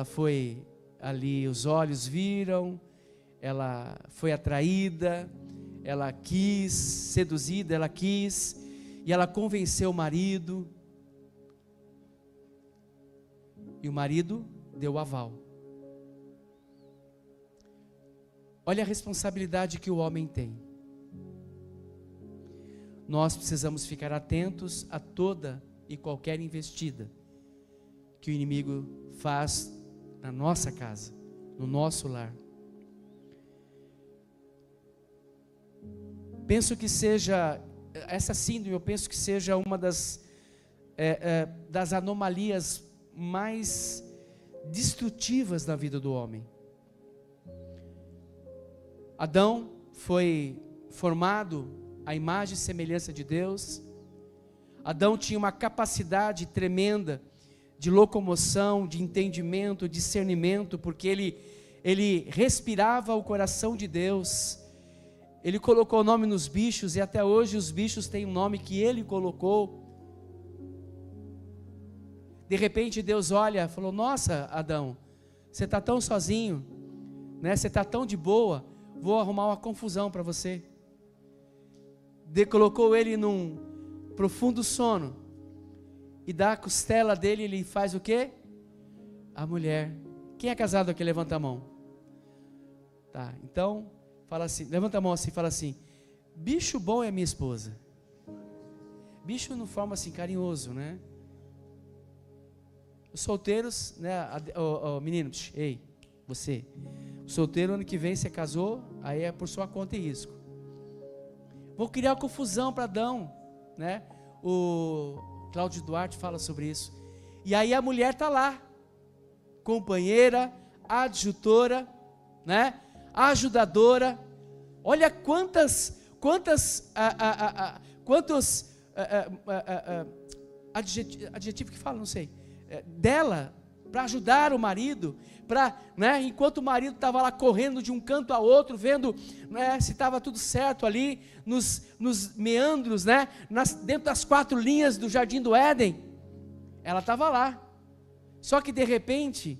foi ali, os olhos viram, ela foi atraída, ela quis, seduzida, ela quis, e ela convenceu o marido, e o marido deu o aval. Olha a responsabilidade que o homem tem. Nós precisamos ficar atentos a toda e qualquer investida que o inimigo faz na nossa casa, no nosso lar. Penso que seja, essa síndrome, eu penso que seja uma das anomalias mais destrutivas na vida do homem. Adão foi formado à imagem e semelhança de Deus. Adão tinha uma capacidade tremenda de locomoção, de entendimento, discernimento, porque ele respirava o coração de Deus. Ele colocou o nome nos bichos, e até hoje os bichos têm um nome que ele colocou. De repente Deus olha e falou: nossa, Adão, você está tão sozinho, né? Você está tão de boa, vou arrumar uma confusão para você. Colocou ele num profundo sono, e da costela dele ele faz o quê? A mulher. Quem é casado aqui? Levanta a mão. Tá, então, fala assim, levanta a mão assim, fala assim, bicho bom é minha esposa. Bicho não forma assim, carinhoso, né? Os solteiros, né, menino, ei, você, o solteiro ano que vem você casou, aí é por sua conta e risco. Vou criar confusão para Adão, né? O Cláudio Duarte fala sobre isso. E aí a mulher está lá, companheira, adjutora, né? Ajudadora. Olha quantos adjetivos que fala, não sei, dela, para ajudar o marido, né, enquanto o marido estava lá correndo de um canto a outro, vendo, né, se estava tudo certo ali, nos meandros, né, dentro das 4 linhas do Jardim do Éden, ela estava lá. Só que de repente,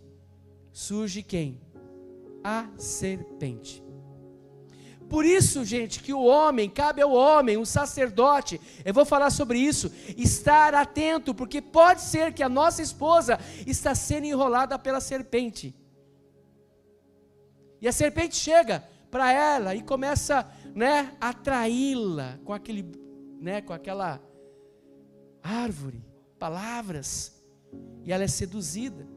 surge quem? A serpente. Por isso, gente, que o homem, cabe ao homem, o sacerdote, eu vou falar sobre isso, estar atento, porque pode ser que a nossa esposa está sendo enrolada pela serpente. E a serpente chega para ela e começa, né, a atraí-la com aquela árvore, palavras, e ela é seduzida.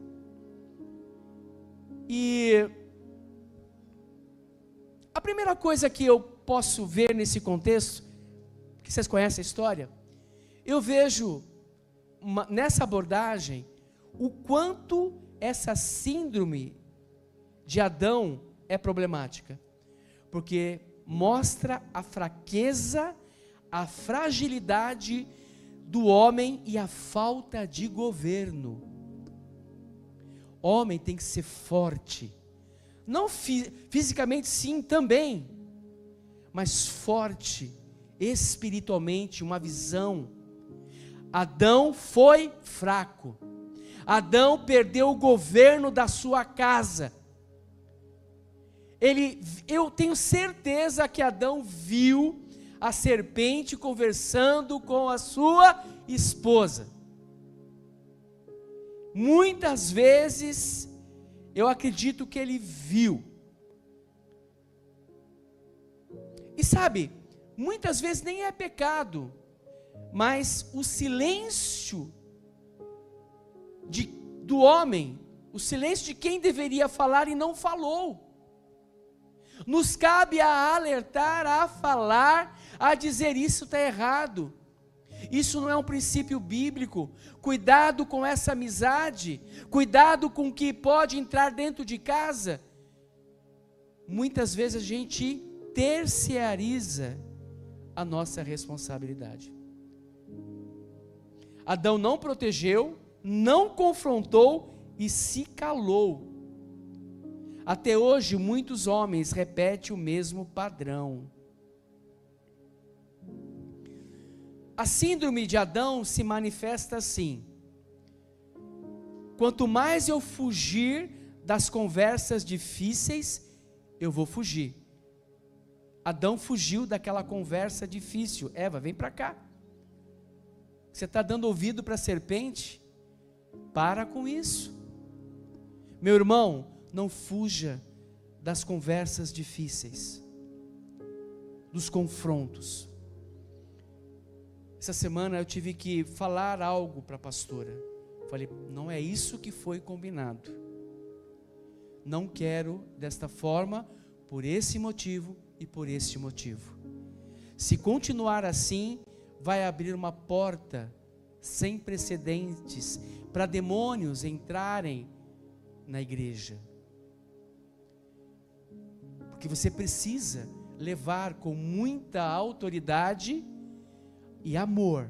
E a primeira coisa que eu posso ver nesse contexto, que vocês conhecem a história, eu vejo nessa abordagem o quanto essa síndrome de Adão é problemática, porque mostra a fraqueza, a fragilidade do homem e a falta de governo. Homem tem que ser forte, não fisicamente sim também, mas forte, espiritualmente, uma visão. Adão foi fraco, Adão perdeu o governo da sua casa. Eu tenho certeza que Adão viu a serpente conversando com a sua esposa. Muitas vezes, eu acredito que ele viu. E sabe, muitas vezes nem é pecado, mas o silêncio do homem, o silêncio de quem deveria falar e não falou, nos cabe a alertar, a falar, a dizer isso está errado. Isso não é um princípio bíblico. Cuidado com essa amizade, cuidado com o que pode entrar dentro de casa. Muitas vezes a gente terciariza a nossa responsabilidade. Adão não protegeu, não confrontou e se calou. Até hoje muitos homens repetem o mesmo padrão. A síndrome de Adão se manifesta assim: quanto mais eu fugir das conversas difíceis, eu vou fugir. Adão fugiu daquela conversa difícil. Eva, vem para cá. Você está dando ouvido para a serpente? Para com isso. Meu irmão, não fuja das conversas difíceis, dos confrontos. Essa semana eu tive que falar algo para a pastora. Falei, não é isso que foi combinado. Não quero desta forma, por esse motivo e por este motivo. Se continuar assim, vai abrir uma porta sem precedentes para demônios entrarem na igreja. Porque você precisa levar com muita autoridade e amor,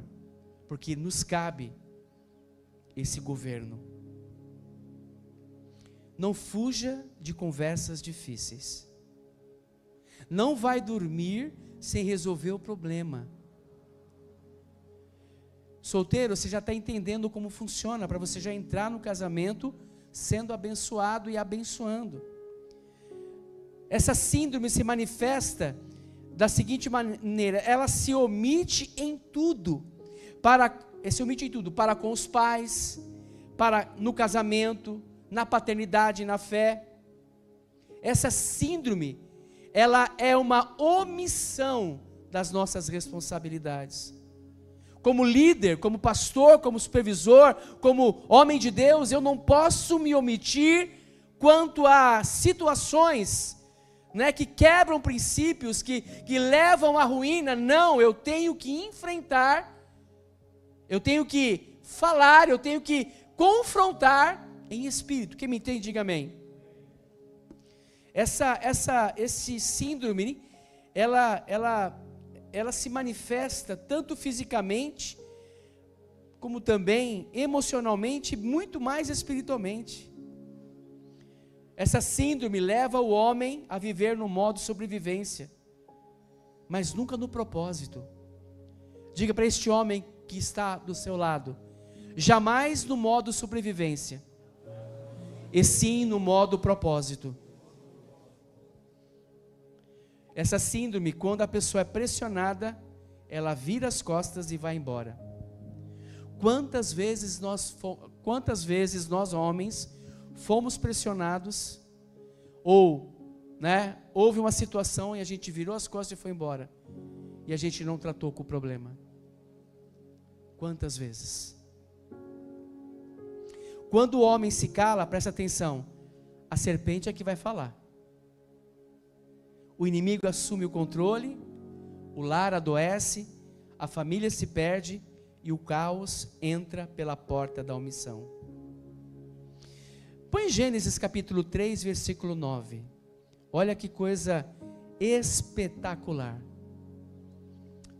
porque nos cabe esse governo. Não fuja de conversas difíceis. Não vai dormir sem resolver o problema. Solteiro, você já está entendendo como funciona, para você já entrar no casamento sendo abençoado e abençoando. Essa síndrome se manifesta da seguinte maneira: ela se omite em tudo para esse omite em tudo, para com os pais, para no casamento, na paternidade, na fé. Essa síndrome, ela é uma omissão das nossas responsabilidades. Como líder, como pastor, como supervisor, como homem de Deus, eu não posso me omitir quanto a situações, né, que quebram princípios, que levam à ruína. Não, eu tenho que enfrentar, eu tenho que falar, eu tenho que confrontar em espírito. Quem me entende, diga amém. Esse síndrome, ela se manifesta tanto fisicamente, como também emocionalmente, muito mais espiritualmente. Essa síndrome leva o homem a viver no modo sobrevivência, mas nunca no propósito. Diga para este homem que está do seu lado: jamais no modo sobrevivência, e sim no modo propósito. Essa síndrome, quando a pessoa é pressionada, ela vira as costas e vai embora. Quantas vezes nós homens fomos pressionados, ou, né, houve uma situação e a gente virou as costas e foi embora, e a gente não tratou com o problema? Quantas vezes? Quando o homem se cala, presta atenção, a serpente é que vai falar. O inimigo assume o controle, o lar adoece, a família se perde e o caos entra pela porta da omissão. Põe Gênesis capítulo 3, versículo 9. Olha que coisa espetacular.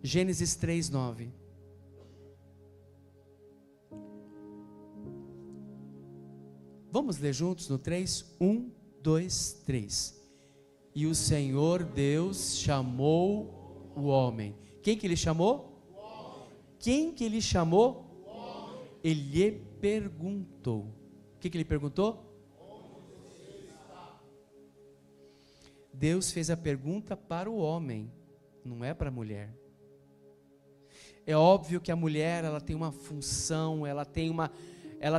Gênesis 3, 9. Vamos ler juntos no 3? 1, 2, 3. E o Senhor Deus chamou o homem. Quem que ele chamou? O homem. Quem que ele chamou? O homem. Ele lhe perguntou. O que ele perguntou? Onde você está? Deus fez a pergunta para o homem, não é para a mulher. É óbvio que a mulher, ela tem uma função, ela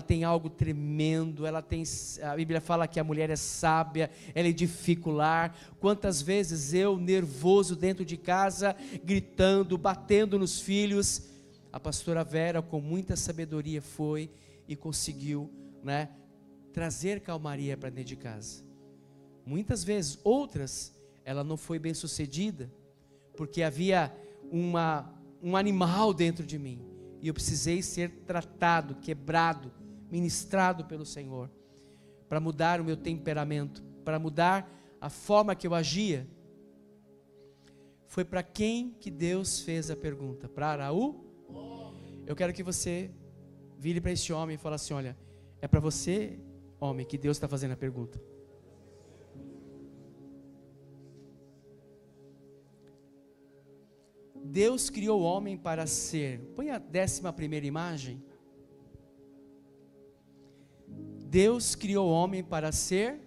tem algo tremendo, a Bíblia fala que a mulher é sábia, ela edifica o lar. Quantas vezes eu, nervoso dentro de casa, gritando, batendo nos filhos, a pastora Vera, com muita sabedoria, foi e conseguiu, né, trazer calmaria para dentro de casa. Muitas vezes, outras, ela não foi bem sucedida, porque havia um animal dentro de mim. E eu precisei ser tratado, quebrado, ministrado pelo Senhor, para mudar o meu temperamento, para mudar a forma que eu agia. Foi para quem que Deus fez a pergunta? Para Araú? Eu quero que você vire para esse homem e fale assim: olha, é para você, homem, que Deus está fazendo a pergunta. Deus criou o homem para ser, põe a 11ª imagem. Deus criou o homem para ser,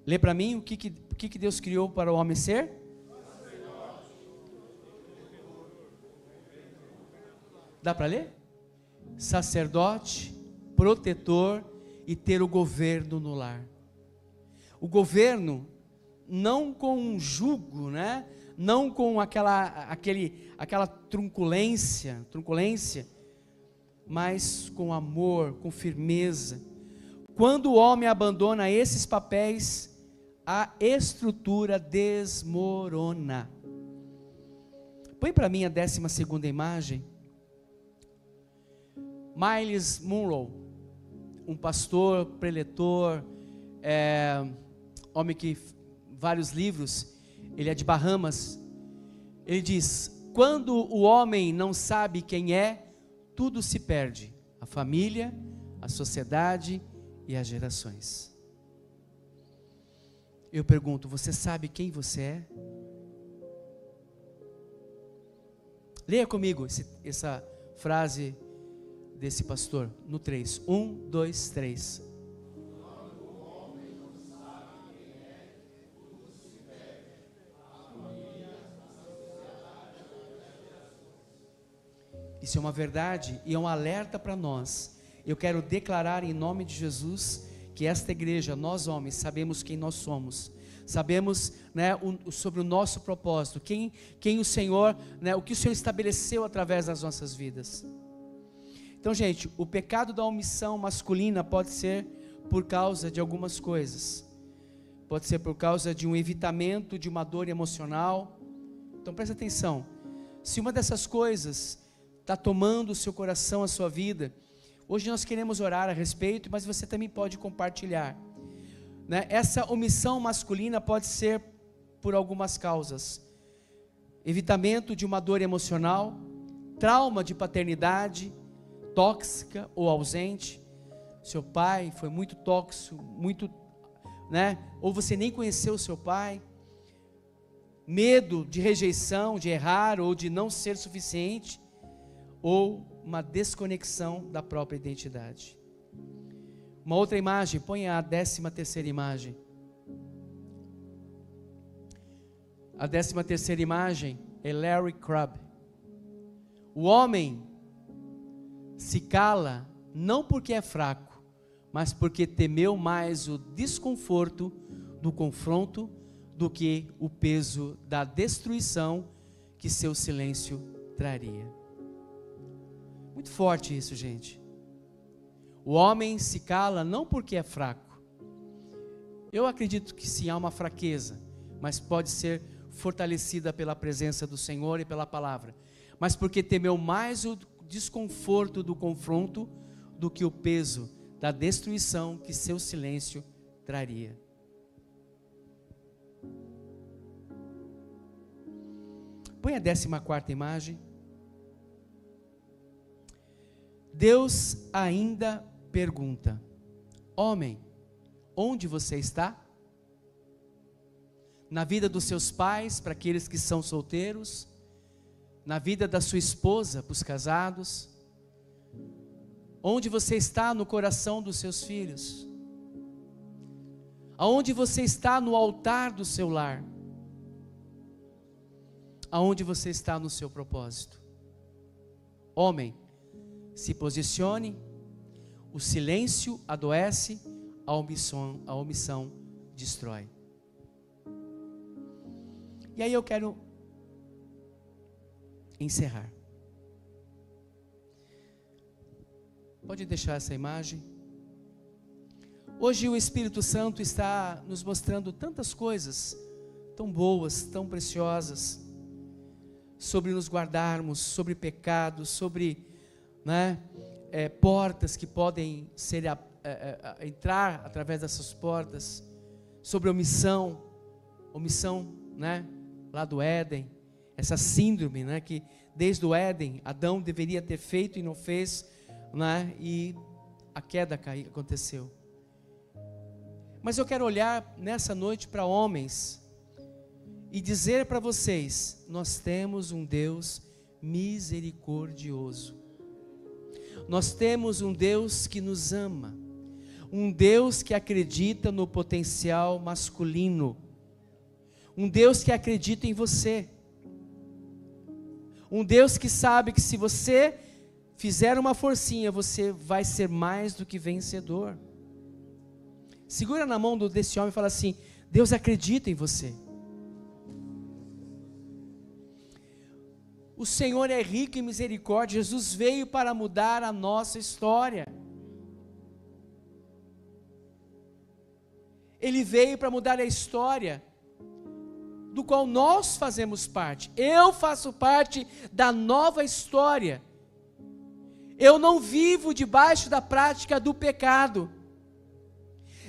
lê para mim, o que Deus criou para o homem ser? Dá para ler? Sacerdote, protetor e ter o governo no lar. O governo, não com um jugo, né? Não com aquela truculência, mas com amor, com firmeza. Quando o homem abandona esses papéis, a estrutura desmorona. Põe para mim a 12ª imagem. Myles Munroe, um pastor, preletor, homem que vários livros. Ele é de Bahamas. Ele diz: quando o homem não sabe quem é, tudo se perde. A família, a sociedade e as gerações. Eu pergunto: você sabe quem você é? Leia comigo essa frase desse pastor no 3. 1, 2, 3. Isso é uma verdade e é um alerta para nós. Eu quero declarar em nome de Jesus que esta igreja, nós homens, sabemos quem nós somos. Sabemos, né, sobre o nosso propósito, quem o Senhor, né, o que o Senhor estabeleceu através das nossas vidas. Então, gente, o pecado da omissão masculina pode ser por causa de algumas coisas. Pode ser por causa de um evitamento, de uma dor emocional. Então presta atenção, se uma dessas coisas está tomando o seu coração, a sua vida, hoje nós queremos orar a respeito, mas você também pode compartilhar, né? Essa omissão masculina pode ser por algumas causas: evitamento de uma dor emocional, trauma de paternidade tóxica ou ausente. Seu pai foi muito tóxico, né? Ou você nem conheceu o seu pai. Medo de rejeição, de errar ou de não ser suficiente, ou uma desconexão da própria identidade. Uma outra imagem, põe a 13ª imagem. A 13ª imagem é Larry Crabb. O homem se cala não porque é fraco, mas porque temeu mais o desconforto do confronto do que o peso da destruição que seu silêncio traria. Muito forte isso, gente. O homem se cala não porque é fraco. Eu acredito que sim, há uma fraqueza, mas pode ser fortalecida pela presença do Senhor e pela palavra. Mas porque temeu mais o desconforto do confronto do que o peso da destruição que seu silêncio traria. Põe a 14ª imagem. Deus ainda pergunta: homem, onde você está? Na vida dos seus pais, para aqueles que são solteiros, na vida da sua esposa, para os casados, onde você está no coração dos seus filhos, aonde você está no altar do seu lar, aonde você está no seu propósito. Homem, se posicione. O silêncio adoece, a omissão destrói. E aí eu quero encerrar. Pode deixar essa imagem. Hoje o Espírito Santo está nos mostrando tantas coisas tão boas, tão preciosas, sobre nos guardarmos, sobre pecados, sobre, né, portas que podem entrar através dessas portas, sobre omissão, né, lá do Éden, essa síndrome, né, que desde o Éden, Adão deveria ter feito e não fez, né, e a queda aconteceu. Mas eu quero olhar nessa noite para homens e dizer para vocês: nós temos um Deus misericordioso. Nós temos um Deus que nos ama, um Deus que acredita no potencial masculino, um Deus que acredita em você, um Deus que sabe que se você fizer uma forcinha, você vai ser mais do que vencedor. Segura na mão desse homem e fala assim: Deus acredita em você. O Senhor é rico em misericórdia. Jesus veio para mudar a nossa história. Ele veio para mudar a história do qual nós fazemos parte. Eu faço parte da nova história. Eu não vivo debaixo da prática do pecado.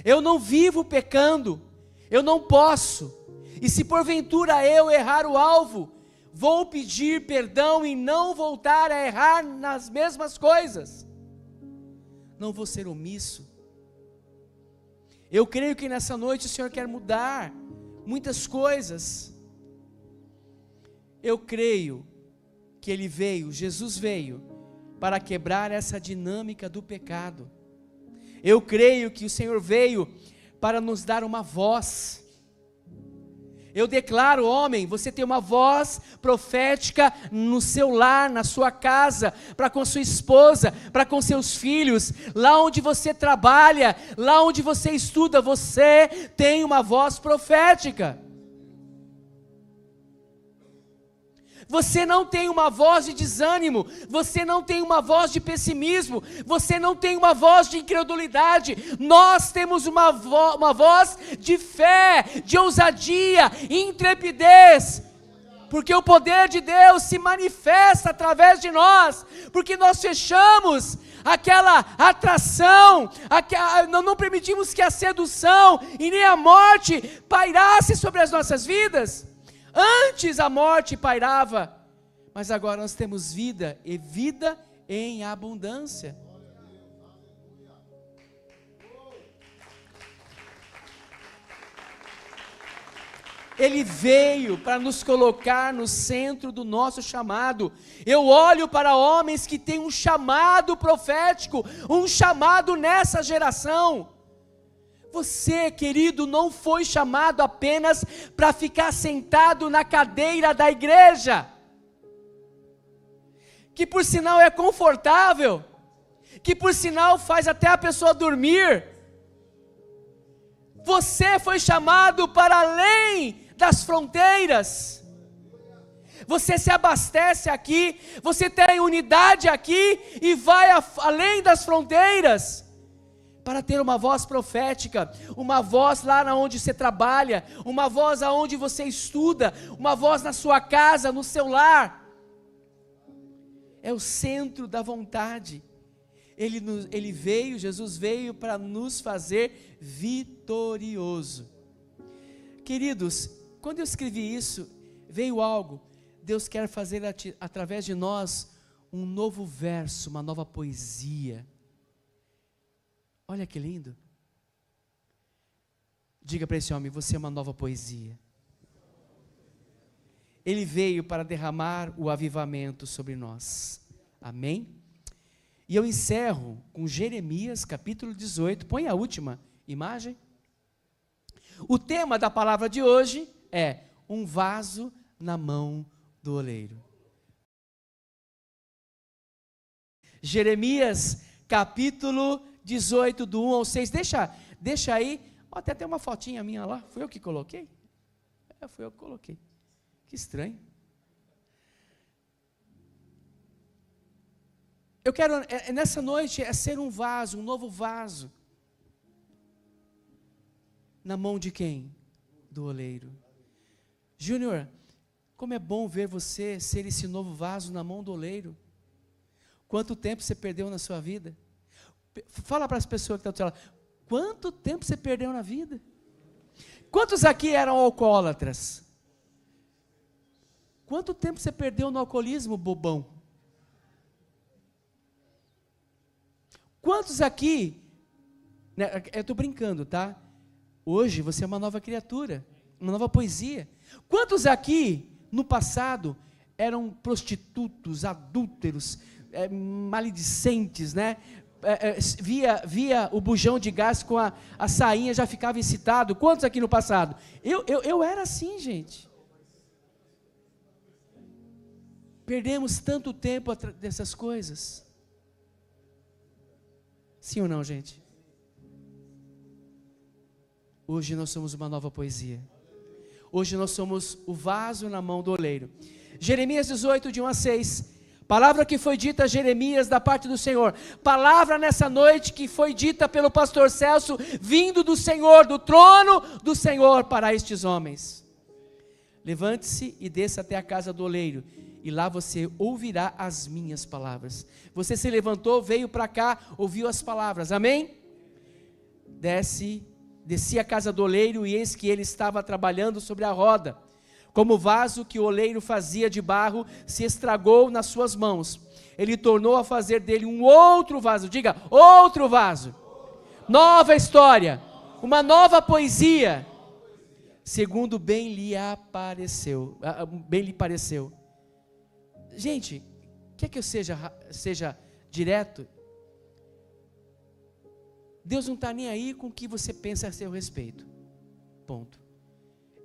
Eu não vivo pecando. Eu não posso. E se porventura eu errar o alvo, vou pedir perdão e não voltar a errar nas mesmas coisas. Não vou ser omisso. Eu creio que nessa noite o Senhor quer mudar muitas coisas. Eu creio que Jesus veio para quebrar essa dinâmica do pecado. Eu creio que o Senhor veio para nos dar uma voz. Eu declaro, homem, você tem uma voz profética no seu lar, na sua casa, para com sua esposa, para com seus filhos, lá onde você trabalha, lá onde você estuda, você tem uma voz profética. Você não tem uma voz de desânimo, você não tem uma voz de pessimismo, você não tem uma voz de incredulidade. Nós temos uma voz de fé, de ousadia, intrepidez, porque o poder de Deus se manifesta através de nós, porque nós fechamos aquela atração, não permitimos que a sedução e nem a morte pairasse sobre as nossas vidas. Antes a morte pairava, mas agora nós temos vida, e vida em abundância. Ele veio para nos colocar no centro do nosso chamado. Eu olho para homens que têm um chamado profético, um chamado nessa geração. Você, querido, não foi chamado apenas para ficar sentado na cadeira da igreja, que por sinal é confortável, que por sinal faz até a pessoa dormir. Você foi chamado para além das fronteiras. Você se abastece aqui, você tem unidade aqui e vai além das fronteiras, para ter uma voz profética, uma voz lá onde você trabalha, uma voz aonde você estuda, uma voz na sua casa, no seu lar. É o centro da vontade. Jesus veio para nos fazer vitorioso. Queridos, quando eu escrevi isso, veio algo. Deus quer fazer através de nós um novo verso, uma nova poesia. Olha que lindo. Diga para esse homem, você é uma nova poesia. Ele veio para derramar o avivamento sobre nós. Amém? E eu encerro com Jeremias capítulo 18. Põe a última imagem. O tema da palavra de hoje é um vaso na mão do oleiro. Jeremias capítulo 18, do 1 ao 6, deixa aí, até tem uma fotinha minha lá, fui eu que coloquei? Fui eu que coloquei, que estranho. Eu quero, nessa noite, ser um vaso, um novo vaso, na mão de quem? Do oleiro. Júnior, como é bom ver você ser esse novo vaso na mão do oleiro. Quanto tempo você perdeu na sua vida? Fala para as pessoas que estão do seu lado, quanto tempo você perdeu na vida? Quantos aqui eram alcoólatras? Quanto tempo você perdeu no alcoolismo, bobão? Quantos aqui, né, eu estou brincando, tá? Hoje você é uma nova criatura, uma nova poesia. Quantos aqui, no passado, eram prostitutos, adúlteros, maledicentes, né? Via o bujão de gás com a sainha, já ficava excitado. Quantos aqui no passado? Eu era assim, gente. Perdemos tanto tempo dessas coisas. Sim ou não, gente? Hoje nós somos uma nova poesia. Hoje nós somos o vaso na mão do oleiro. Jeremias 18, de 1 a 6. Palavra que foi dita a Jeremias da parte do Senhor. Palavra nessa noite que foi dita pelo pastor Celso, vindo do Senhor, do trono do Senhor para estes homens. Levante-se e desça até a casa do oleiro, e lá você ouvirá as minhas palavras. Você se levantou, veio para cá, ouviu as palavras, amém? Desci a casa do oleiro, e eis que ele estava trabalhando sobre a roda. Como o vaso que o oleiro fazia de barro se estragou nas suas mãos, ele tornou a fazer dele um outro vaso. Diga, outro vaso. Nova história, uma nova poesia, segundo bem lhe pareceu. Gente, quer que eu seja direto? Deus não está nem aí com o que você pensa a seu respeito. Ponto.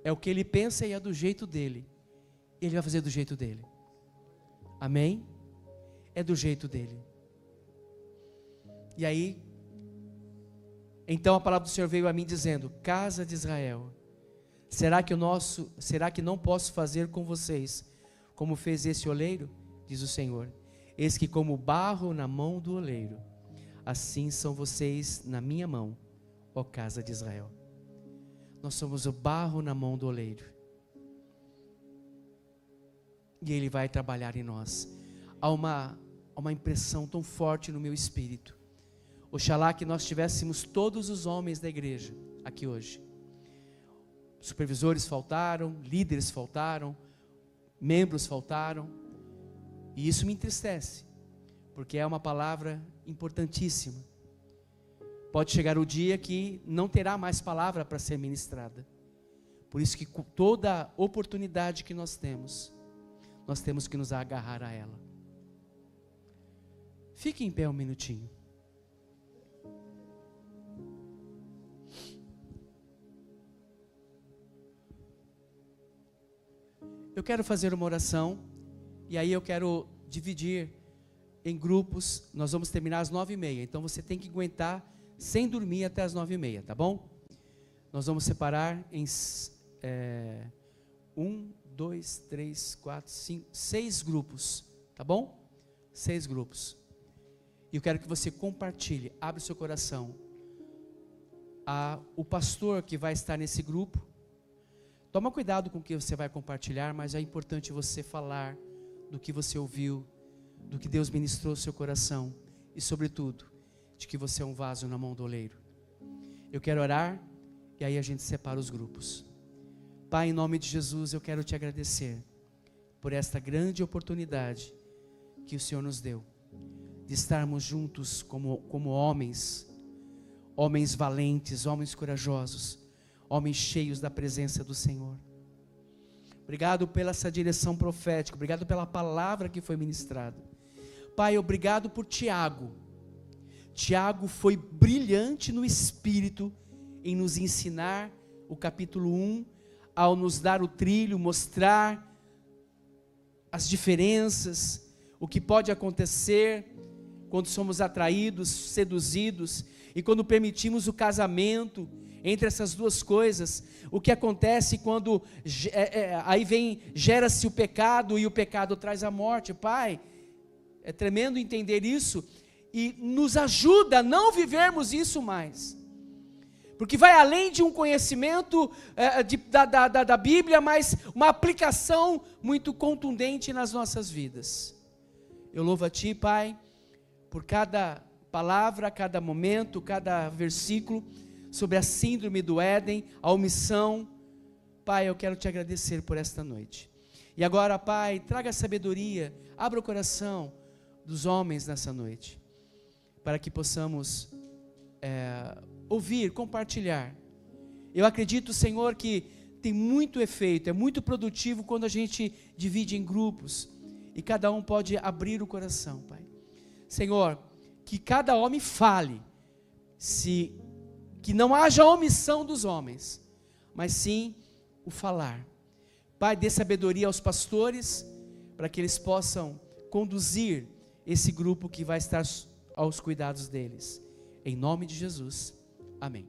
é o que ele pensa e é do jeito dele. Ele vai fazer do jeito dele. Amém? É do jeito dele. E aí, então a palavra do Senhor veio a mim dizendo: casa de Israel, será que não posso fazer com vocês como fez esse oleiro? Diz o Senhor. Eis que como barro na mão do oleiro, assim são vocês na minha mão, ó casa de Israel. Nós somos o barro na mão do oleiro. E Ele vai trabalhar em nós. Há uma impressão tão forte no meu espírito. Oxalá que nós tivéssemos todos os homens da igreja aqui hoje. Supervisores faltaram, líderes faltaram, membros faltaram. E isso me entristece, porque é uma palavra importantíssima. Pode chegar o dia que não terá mais palavra para ser ministrada. Por isso que toda oportunidade que nós temos que nos agarrar a ela. Fique em pé um minutinho. Eu quero fazer uma oração, e aí eu quero dividir em grupos. Nós vamos terminar às 9h30, então você tem que aguentar sem dormir até às 9h30, tá bom? Nós vamos separar em 1, 2, 3, 4, 5, 6 grupos, tá bom? 6 grupos. E eu quero que você compartilhe, abre o seu coração. O pastor que vai estar nesse grupo, toma cuidado com o que você vai compartilhar, mas é importante você falar do que você ouviu, do que Deus ministrou no seu coração, e sobretudo, de que você é um vaso na mão do oleiro. Eu quero orar, e aí a gente separa os grupos. Pai, em nome de Jesus, eu quero te agradecer por esta grande oportunidade que o Senhor nos deu, de estarmos juntos como homens valentes, homens corajosos, homens cheios da presença do Senhor. Obrigado pela essa direção profética, obrigado pela palavra que foi ministrada. Pai, obrigado por Tiago. Tiago foi brilhante no Espírito em nos ensinar o capítulo 1, ao nos dar o trilho, mostrar as diferenças, o que pode acontecer quando somos atraídos, seduzidos, e quando permitimos o casamento entre essas duas coisas, o que acontece quando gera-se o pecado, e o pecado traz a morte. Pai, é tremendo entender isso, e nos ajuda a não vivermos isso mais, porque vai além de um conhecimento da Bíblia, mas uma aplicação muito contundente nas nossas vidas. Eu louvo a Ti, Pai, por cada palavra, cada momento, cada versículo, sobre a síndrome do Éden, a omissão. Pai, eu quero Te agradecer por esta noite. E agora, Pai, traga sabedoria, abra o coração dos homens nessa noite, para que possamos ouvir, compartilhar. Eu acredito, Senhor, que tem muito efeito, é muito produtivo quando a gente divide em grupos, e cada um pode abrir o coração, Pai. Senhor, que cada homem fale, que não haja omissão dos homens, mas sim o falar. Pai, dê sabedoria aos pastores, para que eles possam conduzir esse grupo que vai estar aos cuidados deles. Em nome de Jesus, amém.